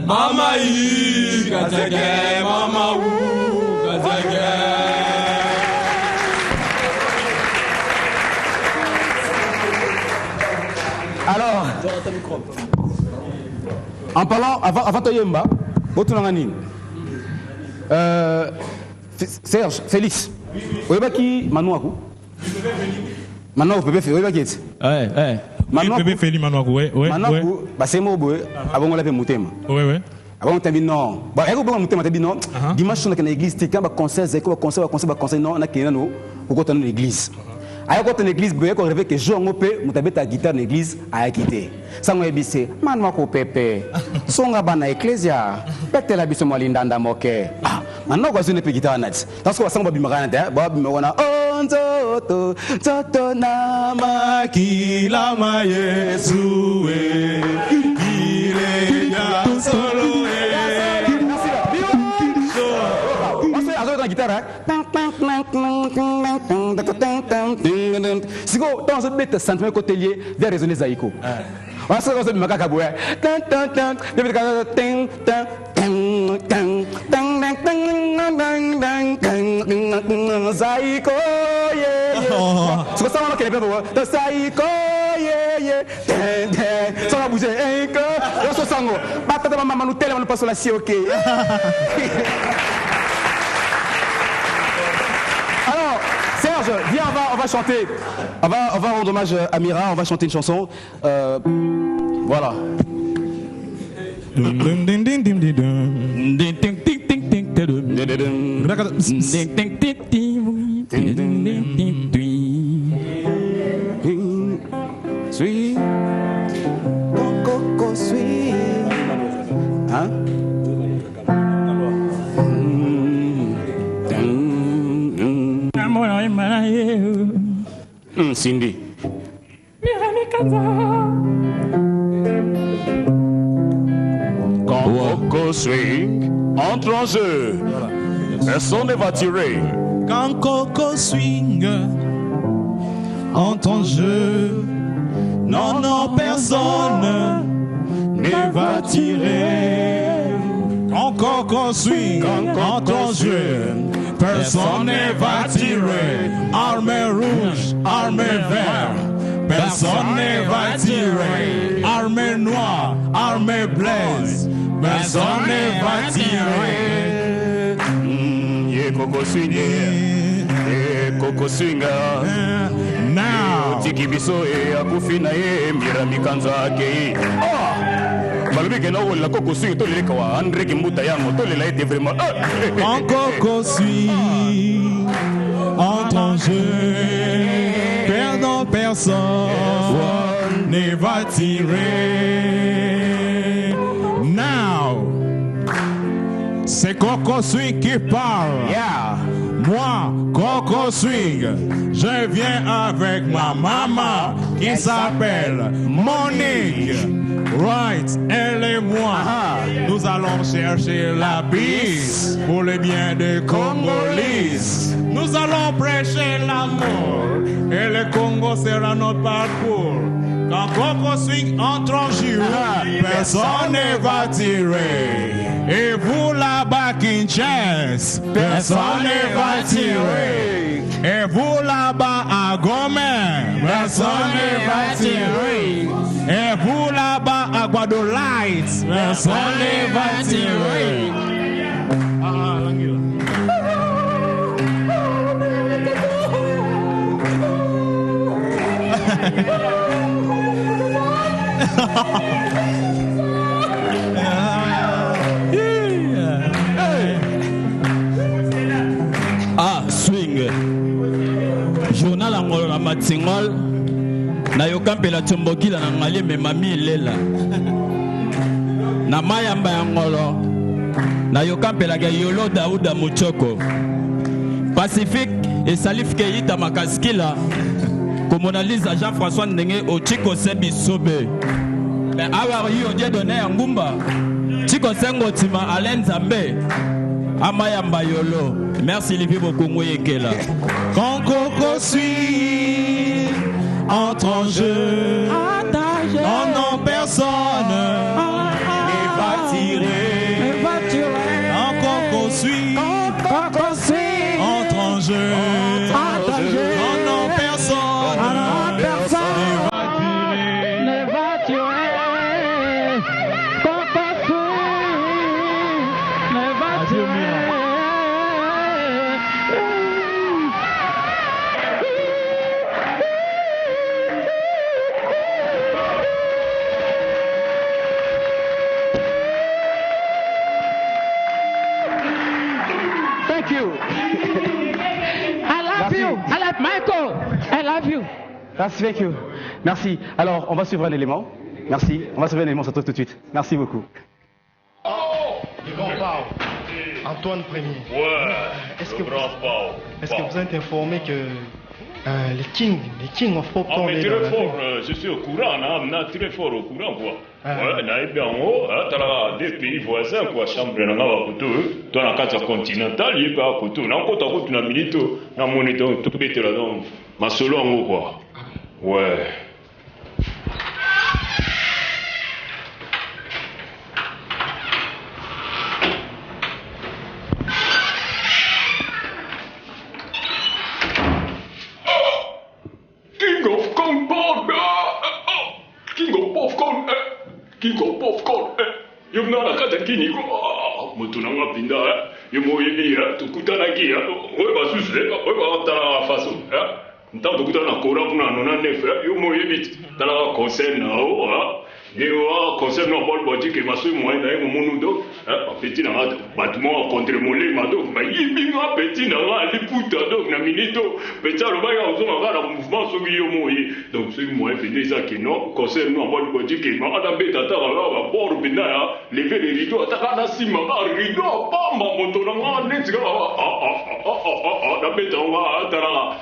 mama yi gazage, mama ou gazage. Alors, en parlant avant Toyemba. Serge, Félix, vous avez qui Manouakou? Maintenant, vous pouvez faire, vous avez qui? Manouakou, Manouakou, c'est moi, avant on l'avait monté. Oui. Avant on t'a dit non. Bah, elle a monté, on t'a dit non. Dimanche, on a une église, tu as un concert, non, on a qu'un an, pourquoi tu as une église? Alors quand on église, vous avez rêvé que je suis ta guitare dans l'église à quitter. Ça m'a dit, man, ma pepe, son gabana ecclesia, pète la bise moi lindanda moke. Ah, Maintenant, on va guitare net. Dans ce qu'on va bimagana, Bob Mona, Onzoto, Toto Nama, Kilama Yesue, Kileya Solo. On va la guitare. Si vous dans un bête sentiment côté vers résonner Zaïko. On va se faire un macaboué. Zaïko, yeah. C'est ça qu'on a fait. Zaïko, yeah. Ça va bouger. On se sent. Papa, maman, nous tellement nous passons la si ok. Alors, Serge, viens, on va chanter. On va rendre hommage à Mira, on va chanter une chanson. Voilà. Sweet, coco sweet. Hein? Cindy. Quand Coco swing entre en jeu, personne ne va tirer. Quand Coco swing entre en jeu, non, personne ne va tirer. Quand Coco swing entre en jeu, personne ne va tirer. Armée rouge, armée verte, personne ne va tirer. Armée noire, armée blaise, personne ne va tirer. Yeah, Coco swing, yeah, Coco swing. Now, Tiki biso e akufina e mira mikanza ake. Balobi ke na wala Coco swing to le kawa Andre Kimbuta yango to le la ete vraiment. quand Coco swing entre en jeu, perdant personne ne va tirer. Now, c'est Coco Swing qui parle. Yeah. Moi, Coco Swing, je viens avec ma maman qui s'appelle Monique. Right, elle et moi, nous allons chercher la bise pour le bien des Congolais. Nous allons prêcher l'amour et le Congo sera notre parcours. Quand Coco Swing entre en jeu, personne ne va tirer. Et vous là-bas, Kinshasa, personne ne va tirer. Et vous là-bas à Gomé, personne ne va tirer. Et vous là-bas à Guadolite, personne ne va tirer. Ah, swing. Journal angolo na matingol. Na yokampela tombokila na ngali me mami lela. Na mayamba angolo. Na yokampela ga yolo Dauda Muchoko. Pacifique et Salif Keita makaskila. Komonalisa Jean-François Ndenge au Chico Sebi Sobe. Mais awa yo Dieu donné à Ngumba. Chico Sengo Tima Alain Zambé. Amayamba Yolo. Merci Livi Bokongo Yekela. Quand Coco suit entre en jeu, non, personne ne va tirer. Quand Coco suit entre en jeu, non, personne ne va tirer. Coco ne va tirer. Thank you. I love you. I love Michael. I love you. Thank you. Merci. Alors, on va suivre un élément. Merci. On va suivre un élément, ça se trouve tout de suite. Merci beaucoup. Oh, Antoine Premier. Ouais, Est-ce le que grand Pao. Est-ce que vous êtes informé que les King of Pop Ah, mais est dans très la fort, ville? je suis au courant, très fort au courant, quoi. Ah. Ouais, naïbe en haut, t'as des pays voisins, quoi, chambre dans la couteau, dans la carte continentale, il y a pas couteau, n'a pas de couteau, n'a milito, n'a monnaie, tout bête là, donc, ma solo en haut, quoi. Ouais. King of Kong Bob, King of Popcorn, King of Popcorn, yo mna kata kini ko mutu na mapinda yo moyebi tukutana ki oye basusle oye batala faso ntango tukutana na kora kuna nona nefe yo moyebi tala concert na o Yo, concernant Paul Bodique, ma soeur, moi, d'ailleurs, mon monudo, petit n'a pas bâtiment contre mon lait, ma donc, ma yibinga, petit n'a pas l'époute, donc, na minito, petit à l'obaïa, on a un mouvement sur Guillaume, donc, c'est moi, fait des actes, non, concernant Paul Bodique, ma madame Betata, à bord, bina, lever les rideaux, attaquer la cime, rideau, pas ma moto, net, la bête, on va, tala,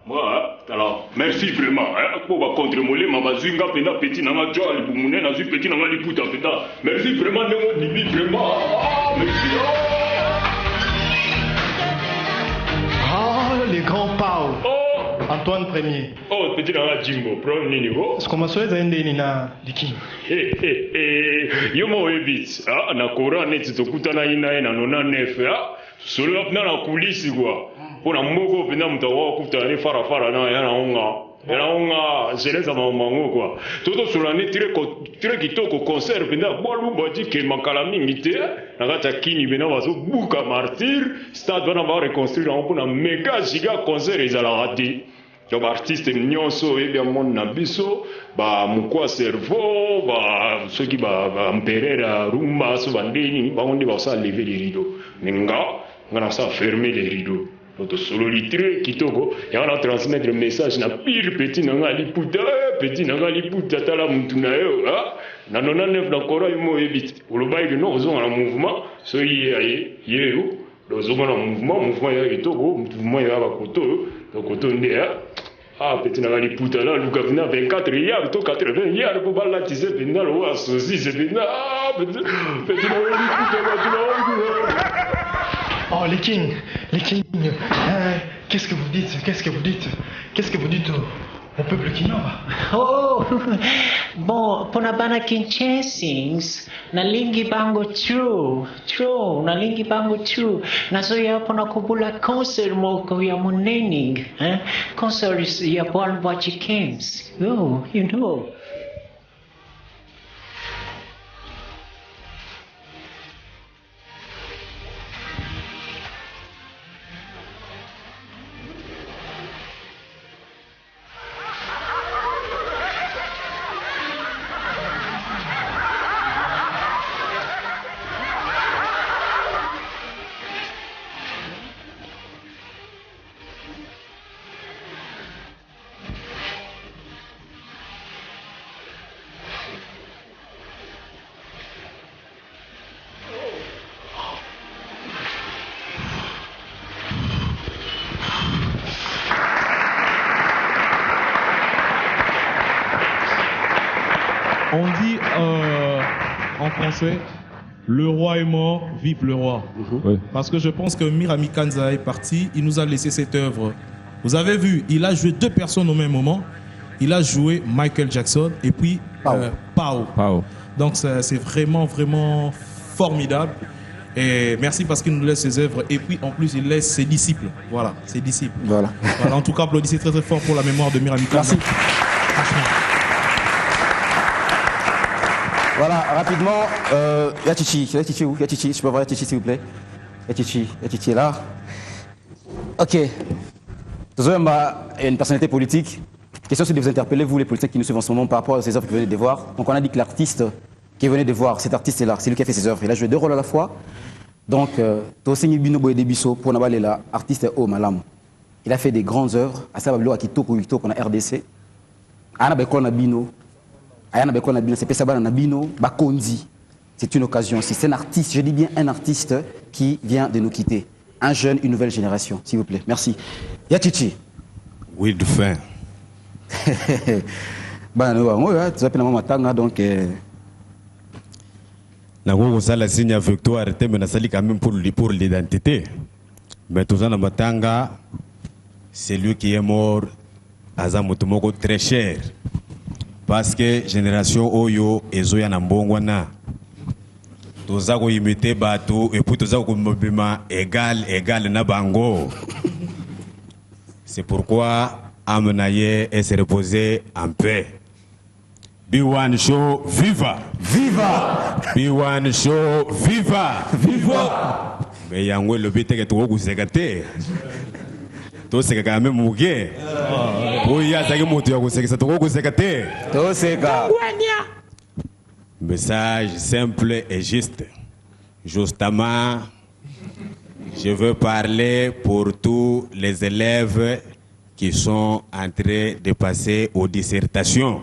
moi, alors, merci vraiment. Pour contre mollet, ma bazinga, pena petit nanga joie, pour mon nez, petit nanga liputa, pena. Merci vraiment, Nemo, vraiment. Merci. Ah, les grands Pao. Antoine Premier. Oh, petit nanga Jimbo, premier niveau. Est-ce qu'on m'a souhaité un dénina de King? Yo mo ebit, na kora net tokutana ina na nona nefe, solo na la coulisse quoi. Pona moko pena mutawa kutana fara na yana onga zeleza mamango quoi. Toto solane tire kitoko concert pena bolu badi ke makala mingi te na kata kini bena bazo buka martyr stade bana ba reconstruire on pona méga giga concert ezala raté. Donc artiste nyonso et bien mon nabiso ba mukwa cerveau ba ceux qui ba empereur rumba so bandeni ba on dit ba ça lever les rideaux ninga ngana ça fermer les rideaux notre sololitre kitoko et on a transmettre le message na pire petit nanga liputa tala mutu na yo na 99 na kora mo ebit olobai que non ozonga na mouvement so yeo ozonga na mouvement ya kitoko mouvement ya ba koto koto ndé petit nanga liputa là luka vina 24 yards to 80 yards pour bala tise bina lo asozi c'est bina petit nanga liputa. Oh, les Kings, qu'est-ce que vous dites au peuple Kinova? Oh, bon, ponabana kinchesings, na lingi bango true, na lingi bango true, na so ya pona kubula concert moko ya muneni, concert ya Paul Bodique, oh, you know. On dit en français, le roi est mort, vive le roi. Oui. Parce que je pense que Mirami Kanza est parti, il nous a laissé cette œuvre. Vous avez vu, il a joué deux personnes au même moment. Il a joué Michael Jackson et puis Pao. Donc c'est vraiment formidable. Et merci parce qu'il nous laisse ses œuvres. Et puis en plus, il laisse ses disciples. Voilà, ses disciples. Voilà. En tout cas, applaudissez très fort pour la mémoire de Mirami Kanza. Merci. Voilà, rapidement, Yatichi où? Yatichi, je peux voir Yatichi s'il vous plaît. Yatichi est là. Ok. Désolé, il y a une personnalité politique. Question, c'est de vous interpeller, vous les politiques qui nous suivent en ce moment, par rapport à ces œuvres que vous venez de voir. Donc on a dit que l'artiste qui venait de voir, cet artiste est là, c'est lui qui a fait ses œuvres. Il a joué deux rôles à la fois. Donc, Tosengi Binobo et Debiso, pour Nabale là, artiste au Malam. Il a fait des grandes œuvres, à Sabablo, à Kitoko, qu'on a RDC. Ana Bekona Bino. Ayana Bekona Bino, c'est Pesabana Nabino, Bakonzi. c'est une occasion aussi. C'est un artiste, je dis bien un artiste qui vient de nous quitter. Un jeune, une nouvelle génération, s'il vous plaît. Merci. Yachichi. Oui, de fin. Ben, tu appelles maman Matanga, donc. Nango ça la signe avec toi, arrêtez, mais ça quand même pour l'identité. Mais tout ça, Matanga, c'est lui qui est mort à Zamotomoko très cher. Parce que génération Oyo et Zoya Nambongwana. Tout ça qu'on imite Batou et puis tout ça qu'on mobima égal na bango. C'est pourquoi Amenaye et se reposer en paix. B1 Show, viva! Viva! B1 Show, viva! Viva! Mais il y a un le but que tu as segate. Tu sais quand même mougué. Oui, il y a ça qui monte à segate. Tu sais quand. Message simple et juste. Justement, je veux parler pour tous les élèves qui sont en train de passer aux dissertations.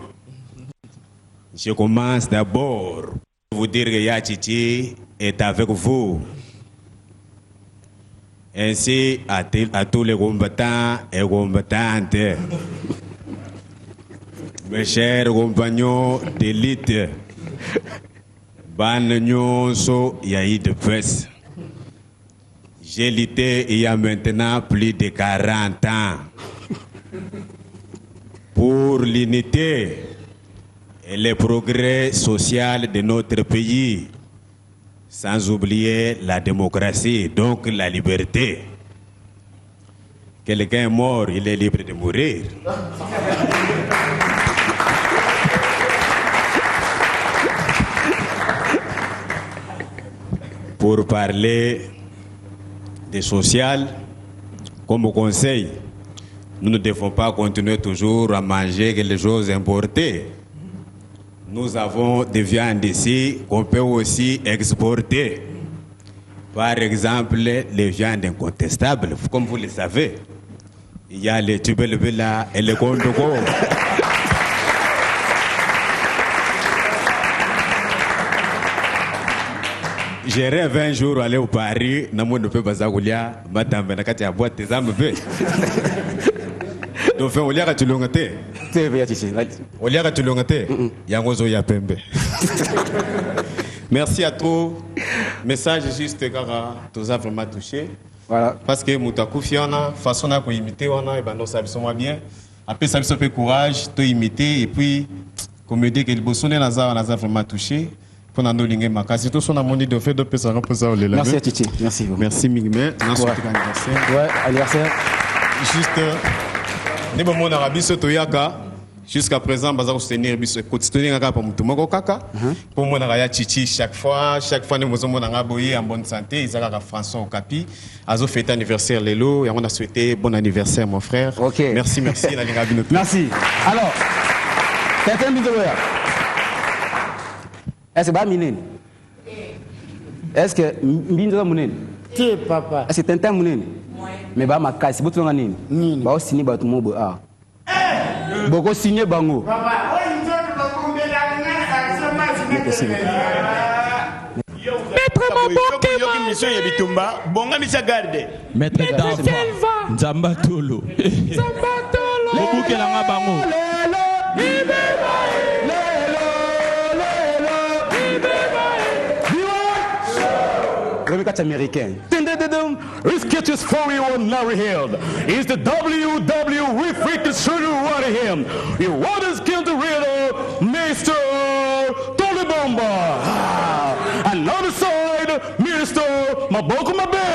Je commence d'abord pour vous dire que Yachichi est avec vous. Ainsi à tous les combattants et combattantes. Mes chers compagnons d'élite, Ban Nyonso Yahi de Pes. J'ai lutté il y a maintenant plus de 40 ans pour l'unité et le progrès social de notre pays, sans oublier la démocratie, donc la liberté. Quelqu'un est mort, il est libre de mourir. Pour parler des social, comme conseil, nous ne devons pas continuer toujours à manger les choses importées. Nous avons des viandes ici qu'on peut aussi exporter. Par exemple, les viandes incontestables, comme vous le savez. Il y a les tubelbela et les kondogo. J'ai rêvé un jour aller au Paris, Namo ne peut pas s'agoulia, madame Benakati a boîte tes âmes. Donc, on y a tu l'ongate. On y a tu l'ongate. Yangozo Yapembe. Merci à tous. Message juste car tous a vraiment touché. Voilà. Parce que Moutakou Fiona, façon à imiter, on a et ben nous savons bien. Après ça me fait courage, de imiter et puis comme me dit que le Bossone Nazar vraiment touché. Pour nous linger ma case, tout son amour de fait de personnes pour ça. Merci à Titi. Merci. Merci Migme. Merci anniversaire. Ouais, anniversaire. Juste, nous sommes en Arabie Saoudite. Jusqu'à présent, nous avons soutenir continuer à pour mon kaka. Pour mon araya Titi chaque fois nous sommes en bonne santé. Ils ont François Okapi. Azo fête anniversaire Lelo et on a souhaité bon anniversaire mon frère. Ok. Merci. Merci. Alors, quelqu'un dit est-ce que Minen? Est-ce que Mbinzo Mounen? Tiens, papa. Est-ce que Tintin Mounen? Mais bah ma casse, c'est beaucoup de gens. Bah aussi signé bah tout le monde ah. Beaucoup signé bango. Papa, oui, nous avons combien d'années à ce match? Maître Mabokema. Mission Yabitumba, bonga misa garde. Maître Damba. Nzamba Tolo. Nzamba Tolo. Bobuke la bango. Américain. Riskitus 41 Larry Hill is the WWE freaking shooter right him. He was killed the real Mr. Tolibomba. And on the side, Mr. Maboko Mabe.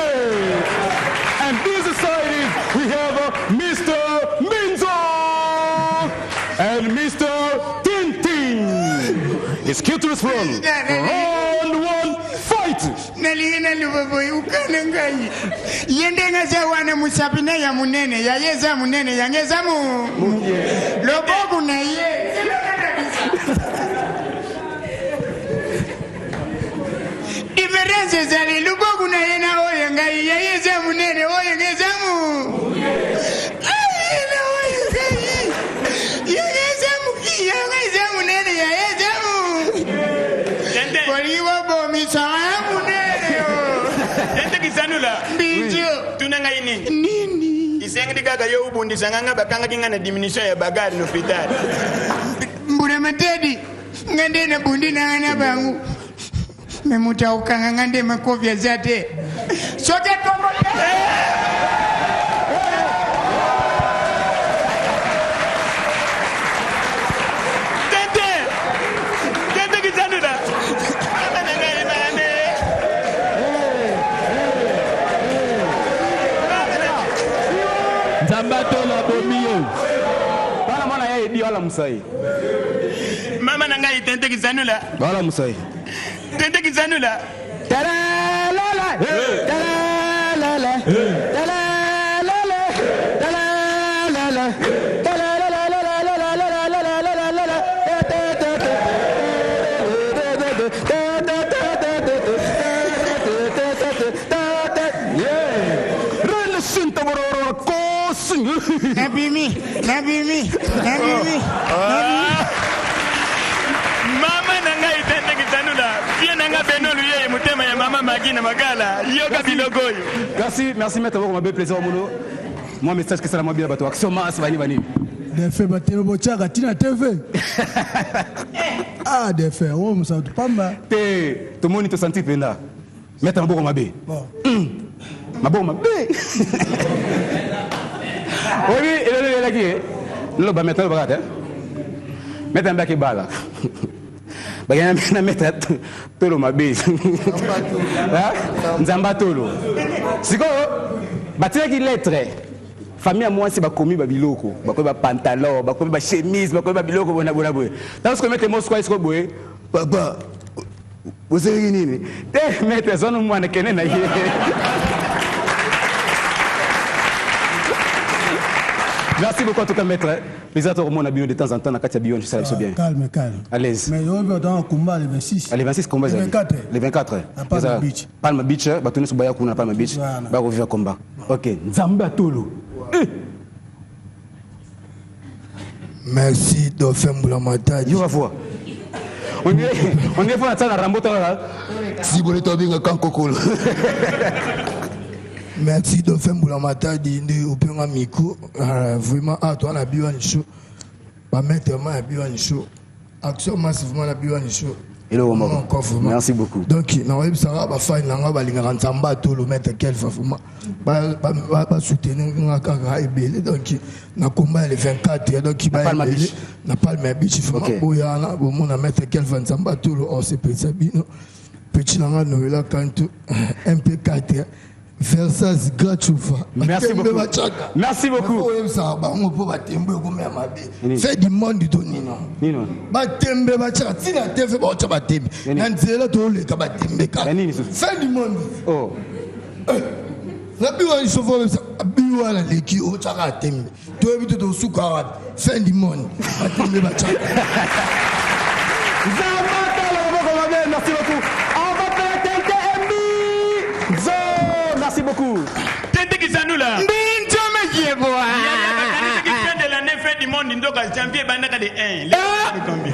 And this side we have Mr. Minzo and Mr. Tintin. It's killed to this run. Round one, fight. Nalina luboboy ukana ngai yende ngaza wana musabina ya munene ya yeza munene ya ngeza mu lobobu na ye difference zali lubobu na ye na oye ngai ya yeza munene oye ngeza mu ayena oye ngai ya ngeza mu ya ngeza munene ya yeza mu kwa liwa kaka yo ubundisa nganga bakanga kinga na diminution ya bagari no hospital. Mbura matedi ngande na bundi na ngana bangu. Memuta ukanga ngande makovya zate. Sote kombo. Zambatola bomio. Bana mwana yeye di wala musai. Mama nanga itente kizanula. Wala musai. Tente kizanula. Tara la la. Tara la la. Tara la la. Tara la la. Tara la la la la la la la la la la la la. Nabimi. Mama nanga itente kizanula. Pia nanga benolu yeye mutema ya mama magina magala. Yoka bilogoyo. Merci maître, on m'a bien plaisir au mono. Moi message que ça m'a bien bateau. Action masse bani. Des faits battre bochaga tina TV. Ah des faits, on me sent pas mal. Tout le monde te sentit pena. Maître Maboko Mabé. Bon. Maboko Mabé. Oui, il est là qui est. Lo ba mettre le bras hein. Mettre un bac et balle. Ba yana mettre tolo Mabé. Hein? Nzamba tolo. Siko batia qui lettre. Famille à moi c'est ba commis ba biloko, ba ko ba pantalon, ba ko ba chemise, ba ko ba biloko bona bona boy. Dans ce que mettre mo squat boy. Papa. Vous avez nini? Eh mettre zone moi na kene na yé. Merci beaucoup en tout cas maître. Les autres on a bio de temps en temps na katia bio, je sais bien. Calme. À l'aise. Mais on va dans un combat le 26. Les 26 combats. Les 24. Palma Beach. Palma Beach, ba tourner sur Baya kuna Palma Beach. Ba revivre combat. OK, Nzamba Tolo. Merci Dauphin Mbulamatadi. You va voir. On est pour la Rambo là. Si vous êtes bien quand kokolo. Merci Dauphin Mbulamatadi ndi upenga miko vraiment toi na biwan show. Ba mettre ma biwan show. Action massivement la biwan show. Hello Omar. Merci beaucoup. Donc na web sara ba fa nanga ba linga Nzamba Tolo mettre quel vraiment ba soutenir ngaka ebele donc na combat le 24 donc ba na Palma Beach vraiment boya na bo mona mettre quel Nzamba Tolo on se peut sabino petit nanga novela kanto MP4 Versas Gachufa. Merci beaucoup. Merci beaucoup. Fais du monde du Tonino. Nino. Batembe bacha tina teve bacha batembe. Nanzela to le ka batembe ka. Fais du monde. Oh. La biwa isofo biwa la leki o chaka tembe. To ebito to suka fais du monde. Batembe bacha. Merci beaucoup. On va faire quelqu'un MB. Merci beaucoup. Tente Kizanula. Binto Mekiebo. De l'année fait du monde ndoka janvier bandaka de 1.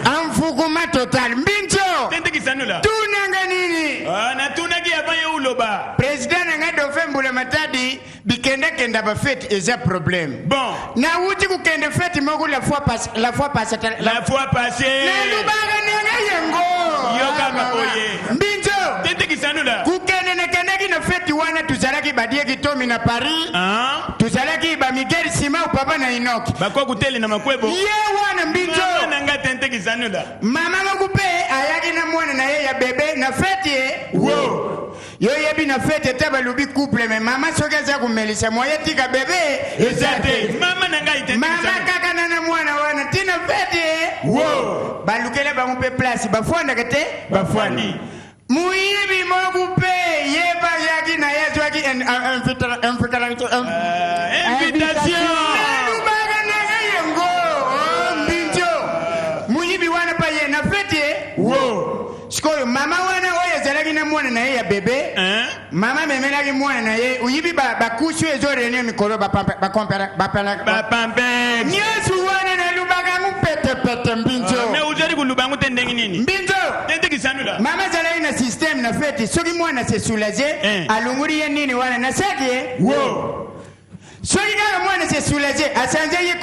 Amfukuma total. Binto. Tente Kizanula. Tunanga nini? Na tunagi abanye uloba. Président nanga Dauphin Mbulamatadi bikenda ba fête et un problème. Bon. Na wuti ku kende fête moko la fois passée. La fois passée. Na lubaga nanga yengo. Yoka maboye. Binto. Tente Kizanula. Kukende na kanaki na fête wana tuzalaki badie kitomi na Paris. Tuzalaki ba Miguel Sima ou papa na Inoki. Bakwa kutele na makwebo. Ye wana Binto. Mama nanga Tente Kizanula. Mama makupe ayaki na mwana na ye ya bébé na fête ye. Wow. Yo yebi na fête taba lubi couple mais mama soka za kumelisa moye tika bébé. Ezate. Mama nanga itente. Mama kaka na mwana wana tina fête ye. Wow. Balukele ba mpe place ba fwanda kete. Ba fwani. Muyibi mokupe yeba yaki na yesu yaki invitation. Lubaga nanga yengo. Binjo. Muyibi wana pa ye na fête. Wow. Sikoyo mama wana oye zalaki na mwana na ye ya bébé. Mama memelaki mwana na ye uyibi ba kushu ezo renyo mikolo ba kompera ba pampe. Nyesu wana na lubaga mu pete mbinjo. Me ujari ku lubangu tendengi nini? Mbinjo. Tente Kizanula. Mama zalaki na système na fête soki mwana se soulager alunguri ye nini wana na saki. Wow. soki kaka mwana se soulagé asanze ye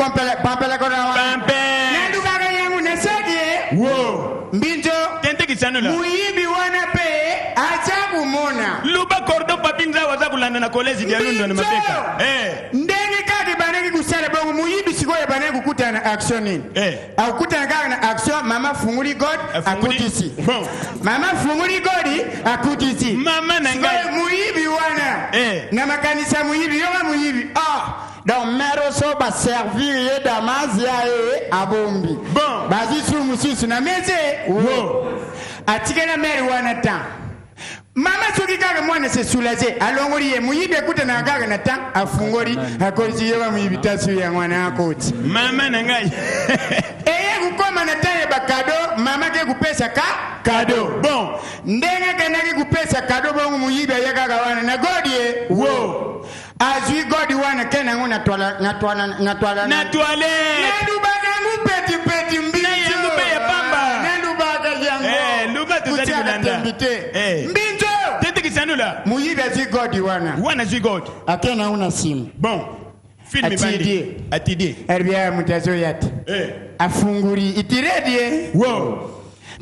pampela kona Pampe. nandukaka yangu nasaki Wo. mbinzo Tente kisanula. muyibi wana pe acha kumona Luba kordo papinza waza kulanda na kolezi dia lundo na mapeka. ndenge kaki banaki kusala bongo muyibi sikoyo banaki kukuta na action nini akukutana kaka na action mama funguli god akutisi Bon. mama funguli god akutisi Mama na ngai. muyibi wana na makanisa muyibi yoga muyibi donc mero so baservir ye damazi ya ye abombi Bon. bazisu mususu na meze wo atikela meri wana ta mama soki kaka mwana se soulagé alongoli ye muyibi ekutana kaka na ta afungoli akolisi yoga muyibi tasu ya mwana akoti Mama na ngai. eye kukoma na tane bakado mama ke kupesa kado bon ndenge kenaki kupesa kado bongo muyibi aye kaka wana na godi ye wo azwi godi wana kenango natwala Natwale. nandubakangu peti mbisi yangu pe ya pamba. nandubaka yango Luba tuzali kulanda. mbinzo Tente kisanula. muyibi azwi godi wana Wana zwi God. akenango na simu Bon. Film bandi. Atidie. erbia mutazo yati afunguri itiredi Wow.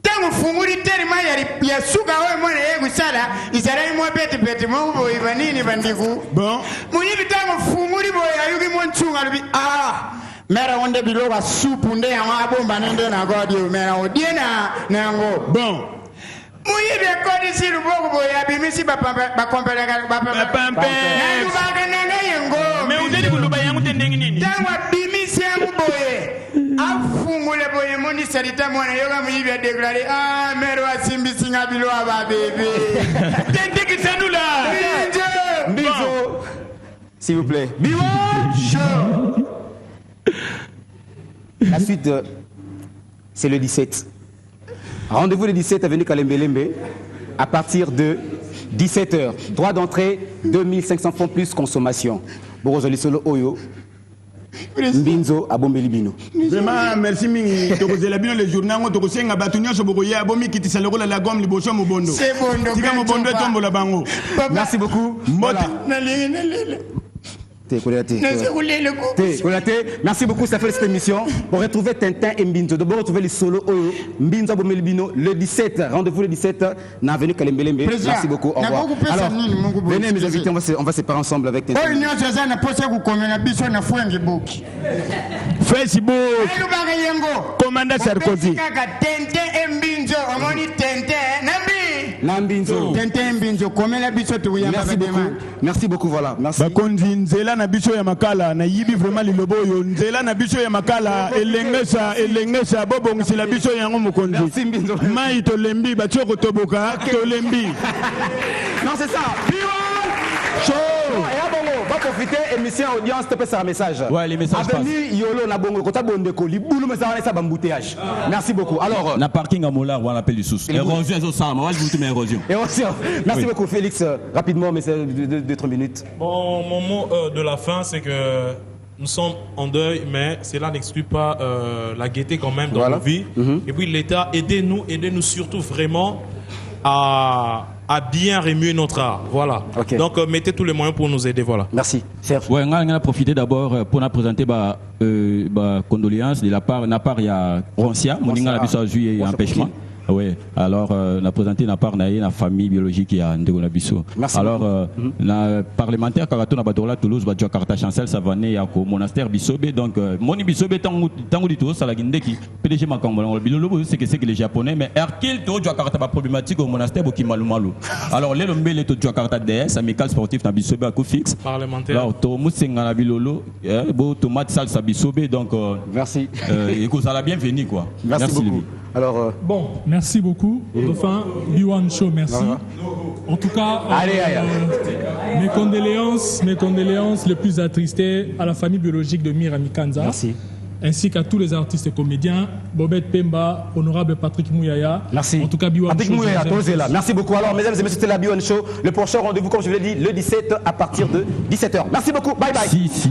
tangu funguri terima ya suka wewe mwana yeye kusala isara imwe peti mungu iba nini bandiku Bon. muyibi tangu funguri boya yugi monchunga lubi mera wonde biloba supu nde ya mabomba nende na godi mera odiena nango Bon. muyibi kodi siru bogo boya bimisi bakompela Pampe. nandubaga nanga yengo Me uzeli kuluba yangu tendengi nini? tangu bimisi yangu boye afungule boye moni salita mwana yoga muyibi a déclaré mero asimbisi nga bilo aba bébé Tente kisanula. Bisous. S'il vous plaît. Biwa. La suite, c'est le 17. Rendez-vous le 17 à Avenue Kalembelembe à partir de 17h. Droit d'entrée, 2500 francs plus consommation. Borozoli solo oyo. Mbinzo abombeli bino. Vraiment merci mingi tokozela bino le journal ngo tokosenga batu nyonso bokoya bomi kitisa lokola la gomme liboso mobondo. C'est bondo. Tika mobondo etombola bango. Merci beaucoup. Mbote. Merci beaucoup, ça fait cette émission. Pour retrouver Tintin et Mbinzo, de retrouver les solos Mbinzo Abomelibino le 17. Rendez-vous le 17 dans l'avenue Kalembelembe. Merci beaucoup. Au revoir. Alors, venez mes invités, on va se séparer ensemble avec Tintin. Facebook. Commandant Sarkozy. Nambinzo. Merci beaucoup, voilà. Merci. Bakonzi nzela na biso ya makala na yibi vraiment lilobo yo nzela na biso ya makala elengesa bobongisi la biso yango mokonzi. Merci Mbinzo. Mai to lembi batio ko toboka to lembi. Non, c'est ça. Show. Va profiter émission audience te passe un message. Ouais, les messages passent. Avenue Yolo na bongo kota bondeko libulu mais ça va ça embouteillage. Merci beaucoup. Alors na parking à Mola, on appelle du sous. Érosion ça ça, moi je vous dis érosion. Érosion. Merci beaucoup Félix. Rapidement mais c'est 2-3 minutes. Bon, mon mot de la fin c'est que nous sommes en deuil, mais cela n'exclut pas la gaieté quand même dans nos vies. Et puis l'État, aidez-nous surtout vraiment à bien remuer notre art. Voilà. Okay. Donc mettez tous les moyens pour nous aider. Voilà. Merci. Serge. Ouais, on a profité d'abord pour nous présenter condoléances de la part il y a Roncia, mon ingénieur a besoin de empêchement. Oui, alors on a présenté la part de la famille biologique qui a Ndegolabiso. Alors la parlementaire Karato na Badola Toulouse va Jakarta Chancel Savané à monastère Bisobé donc Moni Bisobé tango di to sala gindeki PDG Makambola le bilolo c'est que les japonais mais Erkil to Jakarta ba problématique au monastère Boki Malumalu. Alors les lombele to Jakarta DS amical sportif na Bisobé à coup fixe. Parlementaire. Alors to musenga na bilolo bo tomate salsa Bisobé donc merci. Et que ça la bienvenue quoi. Merci beaucoup. Alors bon, merci beaucoup. Dauphin, B1 Show, merci. En tout cas, mes condoléances les plus attristées à la famille biologique de Mira Mikanza. Merci. Ainsi qu'à tous les artistes et comédiens, Bobette Pemba, honorable Patrick Mouyaya. Merci. En tout cas, B1 Patrick Show. Mouyaya, tous là. Merci beaucoup. Alors, mesdames et messieurs, c'était la B1 Show. Le prochain rendez-vous, comme je vous l'ai dit, le 17 à partir de 17h. Merci beaucoup. Bye bye. Si.